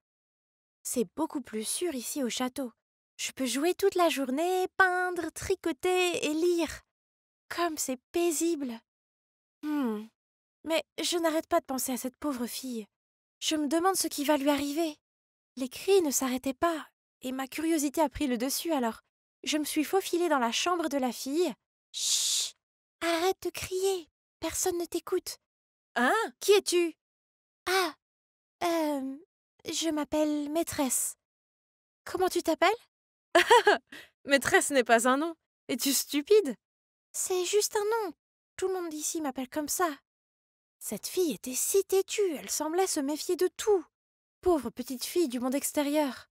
C'est beaucoup plus sûr ici au château. Je peux jouer toute la journée, peindre, tricoter et lire. Comme c'est paisible. Mais je n'arrête pas de penser à cette pauvre fille. Je me demande ce qui va lui arriver. Les cris ne s'arrêtaient pas, et ma curiosité a pris le dessus alors. Je me suis faufilée dans la chambre de la fille. Chut! Arrête de crier. Personne ne t'écoute. Hein? Qui es-tu? Ah, je m'appelle Maîtresse. Comment tu t'appelles? Maîtresse n'est pas un nom. Es-tu stupide? C'est juste un nom. Tout le monde d'ici m'appelle comme ça. Cette fille était si têtue, elle semblait se méfier de tout. Pauvre petite fille du monde extérieur.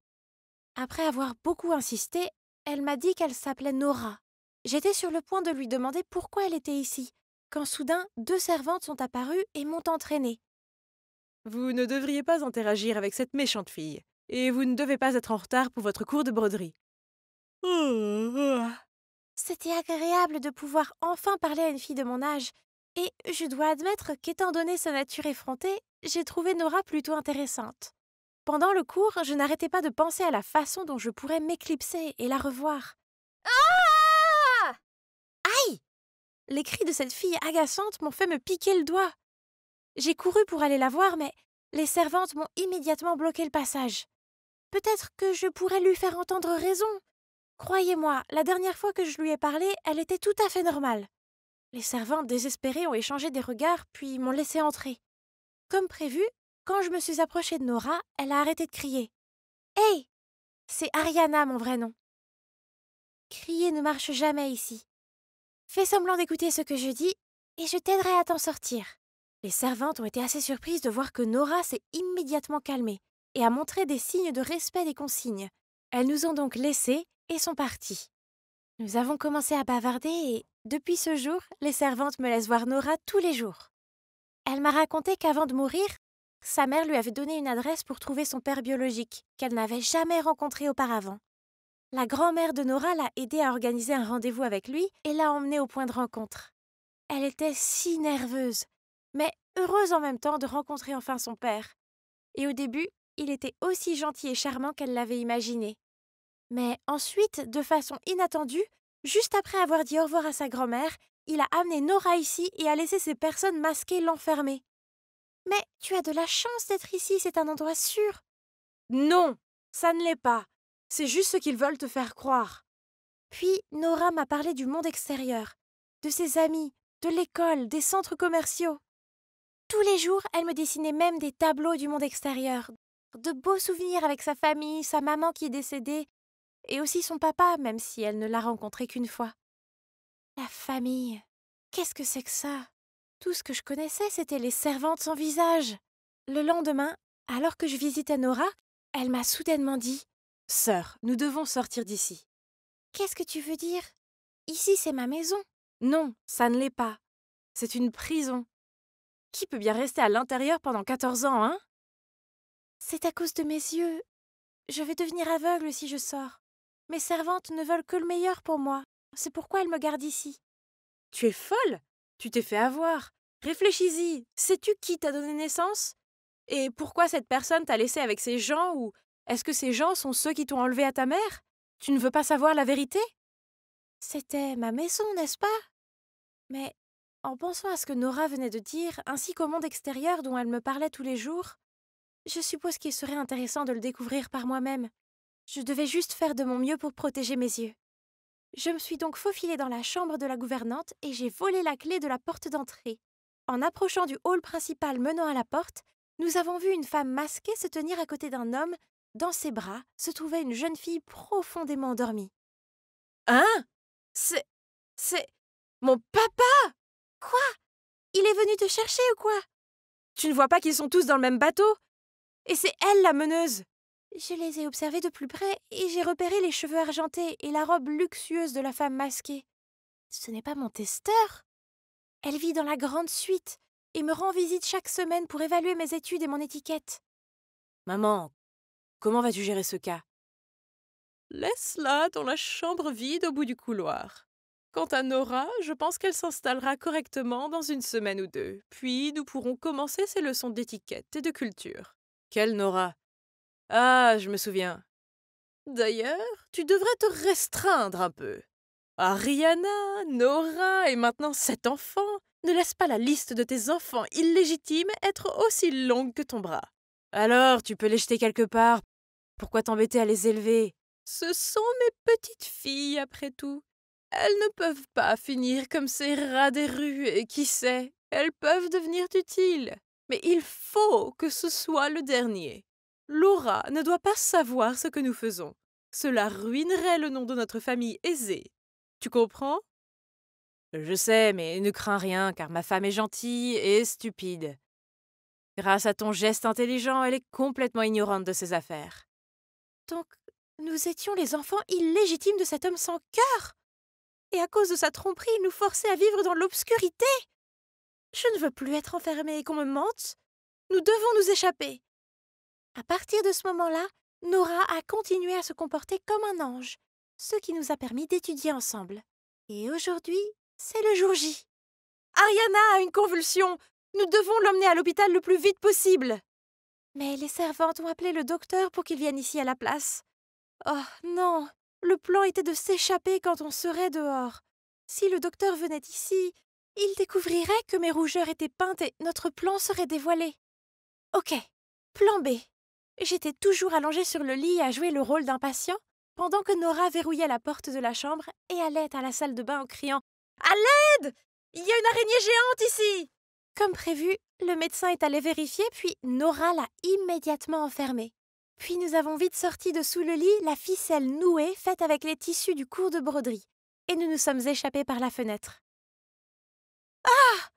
Après avoir beaucoup insisté, elle m'a dit qu'elle s'appelait Nora. J'étais sur le point de lui demander pourquoi elle était ici, quand soudain 2 servantes sont apparues et m'ont entraînée. Vous ne devriez pas interagir avec cette méchante fille, et vous ne devez pas être en retard pour votre cours de broderie. C'était agréable de pouvoir enfin parler à une fille de mon âge, et je dois admettre qu'étant donné sa nature effrontée, j'ai trouvé Nora plutôt intéressante. Pendant le cours, je n'arrêtais pas de penser à la façon dont je pourrais m'éclipser et la revoir. Ah! Aïe! Les cris de cette fille agaçante m'ont fait me piquer le doigt. J'ai couru pour aller la voir, mais les servantes m'ont immédiatement bloqué le passage. Peut-être que je pourrais lui faire entendre raison. Croyez-moi, la dernière fois que je lui ai parlé, elle était tout à fait normale. Les servantes désespérées ont échangé des regards, puis m'ont laissé entrer. Comme prévu, quand je me suis approchée de Nora, elle a arrêté de crier. « Hey! C'est Ariana, mon vrai nom. » Crier ne marche jamais ici. Fais semblant d'écouter ce que je dis, et je t'aiderai à t'en sortir. Les servantes ont été assez surprises de voir que Nora s'est immédiatement calmée et a montré des signes de respect des consignes. Elles nous ont donc laissés et sont parties. Nous avons commencé à bavarder et, depuis ce jour, les servantes me laissent voir Nora tous les jours. Elle m'a raconté qu'avant de mourir, sa mère lui avait donné une adresse pour trouver son père biologique, qu'elle n'avait jamais rencontré auparavant. La grand-mère de Nora l'a aidée à organiser un rendez-vous avec lui et l'a emmenée au point de rencontre. Elle était si nerveuse, mais heureuse en même temps de rencontrer enfin son père. Et au début, il était aussi gentil et charmant qu'elle l'avait imaginé. Mais ensuite, de façon inattendue, juste après avoir dit au revoir à sa grand-mère, il a amené Nora ici et a laissé ces personnes masquées l'enfermer. Mais tu as de la chance d'être ici, c'est un endroit sûr. Non, ça ne l'est pas. C'est juste ce qu'ils veulent te faire croire. Puis Nora m'a parlé du monde extérieur, de ses amis, de l'école, des centres commerciaux. Tous les jours, elle me dessinait même des tableaux du monde extérieur, de beaux souvenirs avec sa famille, sa maman qui est décédée, et aussi son papa, même si elle ne l'a rencontré qu'une fois. La famille, qu'est-ce que c'est que ça? Tout ce que je connaissais, c'était les servantes sans visage. Le lendemain, Alors que je visitais Nora, elle m'a soudainement dit « Sœur, nous devons sortir d'ici. » « Qu'est-ce que tu veux dire? Ici, c'est ma maison. » Non, ça ne l'est pas. C'est une prison. Qui peut bien rester à l'intérieur pendant 14 ans, hein? C'est à cause de mes yeux. Je vais devenir aveugle si je sors. Mes servantes ne veulent que le meilleur pour moi. C'est pourquoi elles me gardent ici. Tu es folle? Tu t'es fait avoir. Réfléchis-y. Sais-tu qui t'a donné naissance? Et pourquoi cette personne t'a laissé avec ces gens, ou est-ce que ces gens sont ceux qui t'ont enlevé à ta mère? Tu ne veux pas savoir la vérité? C'était ma maison, n'est-ce pas? Mais en pensant à ce que Nora venait de dire, ainsi qu'au monde extérieur dont elle me parlait tous les jours, je suppose qu'il serait intéressant de le découvrir par moi-même. Je devais juste faire de mon mieux pour protéger mes yeux. Je me suis donc faufilée dans la chambre de la gouvernante et j'ai volé la clé de la porte d'entrée. En approchant du hall principal menant à la porte, nous avons vu une femme masquée se tenir à côté d'un homme. Dans ses bras se trouvait une jeune fille profondément endormie. Hein? C'est mon papa! Quoi? Il est venu te chercher ou quoi? Tu ne vois pas qu'ils sont tous dans le même bateau? Et c'est elle la meneuse! Je les ai observés de plus près et j'ai repéré les cheveux argentés et la robe luxueuse de la femme masquée. Ce n'est pas mon testeur. Elle vit dans la grande suite et me rend visite chaque semaine pour évaluer mes études et mon étiquette. Maman, comment vas-tu gérer ce cas? Laisse-la dans la chambre vide au bout du couloir. Quant à Nora, je pense qu'elle s'installera correctement dans une semaine ou deux, puis nous pourrons commencer ses leçons d'étiquette et de culture. Quelle Nora? Ah, je me souviens. D'ailleurs, tu devrais te restreindre un peu. Ariana, Nora et maintenant 7 enfants. Ne laisse pas la liste de tes enfants illégitimes être aussi longue que ton bras. Alors, tu peux les jeter quelque part. Pourquoi t'embêter à les élever? Ce sont mes petites filles, après tout. Elles ne peuvent pas finir comme ces rats des rues, et qui sait, elles peuvent devenir utiles. Mais il faut que ce soit le dernier. Laura ne doit pas savoir ce que nous faisons. Cela ruinerait le nom de notre famille aisée. Tu comprends? Je sais, mais ne crains rien, car ma femme est gentille et stupide. Grâce à ton geste intelligent, elle est complètement ignorante de ses affaires. Donc, nous étions les enfants illégitimes de cet homme sans cœur. Et à cause de sa tromperie, il nous forçait à vivre dans l'obscurité. Je ne veux plus être enfermée et qu'on me mente. Nous devons nous échapper. À partir de ce moment-là, Nora a continué à se comporter comme un ange, ce qui nous a permis d'étudier ensemble. Et aujourd'hui, c'est le jour J. Ariana a une convulsion. Nous devons l'emmener à l'hôpital le plus vite possible. Mais les servantes ont appelé le docteur pour qu'il vienne ici à la place. Oh non, le plan était de s'échapper quand on serait dehors. Si le docteur venait ici, il découvrirait que mes rougeurs étaient peintes et notre plan serait dévoilé. Ok, plan B. J'étais toujours allongée sur le lit à jouer le rôle d'un patient, pendant que Nora verrouillait la porte de la chambre et allait à la salle de bain en criant « À l'aide! Il y a une araignée géante ici !» Comme prévu, le médecin est allé vérifier, puis Nora l'a immédiatement enfermée. Puis nous avons vite sorti de sous le lit la ficelle nouée faite avec les tissus du cours de broderie, et nous nous sommes échappés par la fenêtre. Ah!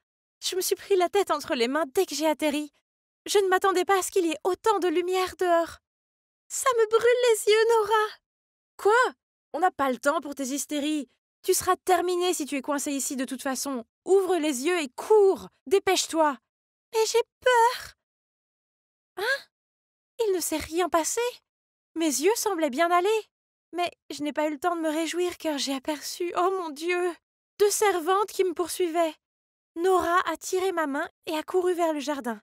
Je me suis pris la tête entre les mains dès que j'ai atterri. Je ne m'attendais pas à ce qu'il y ait autant de lumière dehors. Ça me brûle les yeux, Nora. Quoi? On n'a pas le temps pour tes hystéries. Tu seras terminée si tu es coincée ici de toute façon. Ouvre les yeux et cours. Dépêche-toi. Mais j'ai peur. Hein? Il ne s'est rien passé. Mes yeux semblaient bien aller. Mais je n'ai pas eu le temps de me réjouir car j'ai aperçu, oh mon Dieu, 2 servantes qui me poursuivaient. Nora a tiré ma main et a couru vers le jardin.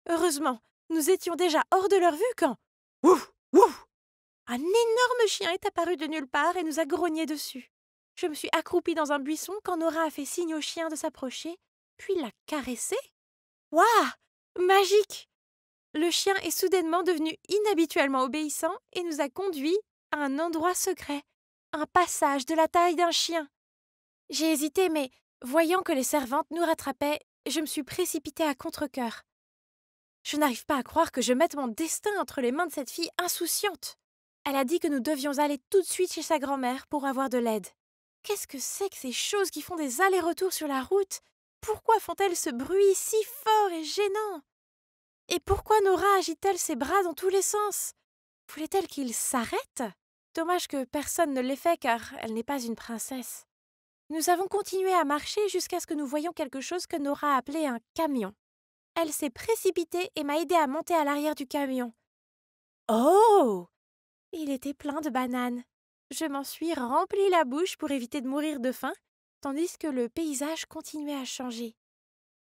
Heureusement, nous étions déjà hors de leur vue quand... Ouf! Ouf! Un énorme chien est apparu de nulle part et nous a grogné dessus. Je me suis accroupie dans un buisson quand Nora a fait signe au chien de s'approcher, puis l'a caressé. Waouh! Magique! Le chien est soudainement devenu inhabituellement obéissant et nous a conduits à un endroit secret, un passage de la taille d'un chien. J'ai hésité, mais voyant que les servantes nous rattrapaient, je me suis précipitée à contre-cœur. Je n'arrive pas à croire que je mette mon destin entre les mains de cette fille insouciante. Elle a dit que nous devions aller tout de suite chez sa grand-mère pour avoir de l'aide. Qu'est-ce que c'est que ces choses qui font des allers-retours sur la route? Pourquoi font-elles ce bruit si fort et gênant? Et pourquoi Nora agite-t-elle ses bras dans tous les sens? Voulait-elle qu'il s'arrête? Dommage que personne ne l'ait fait car elle n'est pas une princesse. Nous avons continué à marcher jusqu'à ce que nous voyions quelque chose que Nora appelait un camion. Elle s'est précipitée et m'a aidé à monter à l'arrière du camion. Oh! Il était plein de bananes. Je m'en suis rempli la bouche pour éviter de mourir de faim, tandis que le paysage continuait à changer.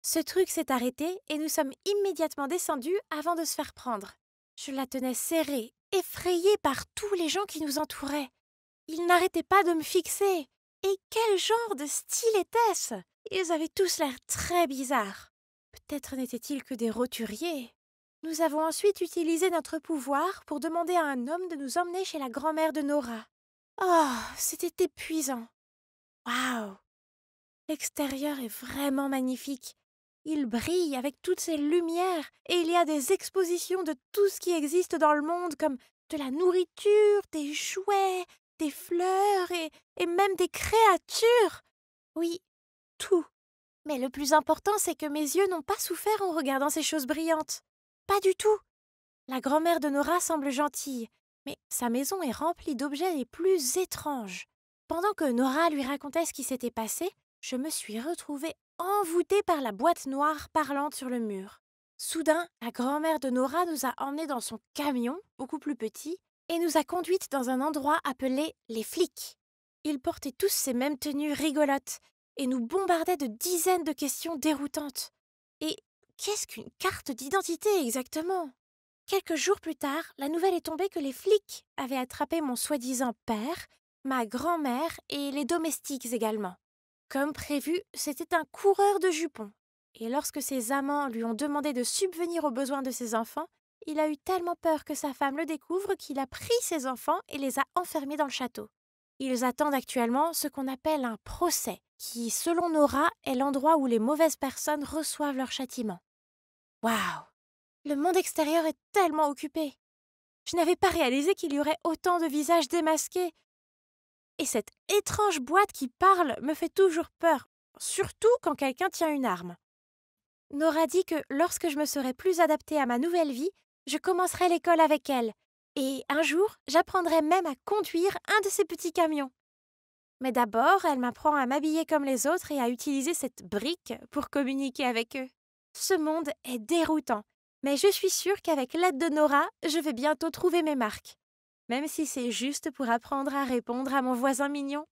Ce truc s'est arrêté et nous sommes immédiatement descendus avant de se faire prendre. Je la tenais serrée, effrayée par tous les gens qui nous entouraient. Ils n'arrêtaient pas de me fixer. Et quel genre de style était-ce? Ils avaient tous l'air très bizarres. Peut-être n'étaient-ils que des roturiers. Nous avons ensuite utilisé notre pouvoir pour demander à un homme de nous emmener chez la grand-mère de Nora. Oh, c'était épuisant. Waouh! L'extérieur est vraiment magnifique. Il brille avec toutes ces lumières et il y a des expositions de tout ce qui existe dans le monde comme de la nourriture, des jouets, des fleurs et même des créatures. Oui, tout. Mais le plus important, c'est que mes yeux n'ont pas souffert en regardant ces choses brillantes. Pas du tout. La grand-mère de Nora semble gentille, mais sa maison est remplie d'objets les plus étranges. Pendant que Nora lui racontait ce qui s'était passé, je me suis retrouvée envoûtée par la boîte noire parlante sur le mur. Soudain, la grand-mère de Nora nous a emmenés dans son camion, beaucoup plus petit, et nous a conduites dans un endroit appelé les flics. Ils portaient tous ces mêmes tenues rigolotes et nous bombardaient de dizaines de questions déroutantes. Et qu'est-ce qu'une carte d'identité exactement? Quelques jours plus tard, la nouvelle est tombée que les flics avaient attrapé mon soi-disant père, ma grand-mère et les domestiques également. Comme prévu, c'était un coureur de jupons. Et lorsque ses amants lui ont demandé de subvenir aux besoins de ses enfants, il a eu tellement peur que sa femme le découvre qu'il a pris ses enfants et les a enfermés dans le château. Ils attendent actuellement ce qu'on appelle un procès, qui, selon Nora, est l'endroit où les mauvaises personnes reçoivent leur châtiment. Waouh! Le monde extérieur est tellement occupé. Je n'avais pas réalisé qu'il y aurait autant de visages démasqués. Et cette étrange boîte qui parle me fait toujours peur, surtout quand quelqu'un tient une arme. Nora dit que lorsque je me serai plus adaptée à ma nouvelle vie, je commencerai l'école avec elle. Et un jour, j'apprendrai même à conduire un de ces petits camions. Mais d'abord, elle m'apprend à m'habiller comme les autres et à utiliser cette brique pour communiquer avec eux. Ce monde est déroutant, mais je suis sûre qu'avec l'aide de Nora, je vais bientôt trouver mes marques. Même si c'est juste pour apprendre à répondre à mon voisin mignon.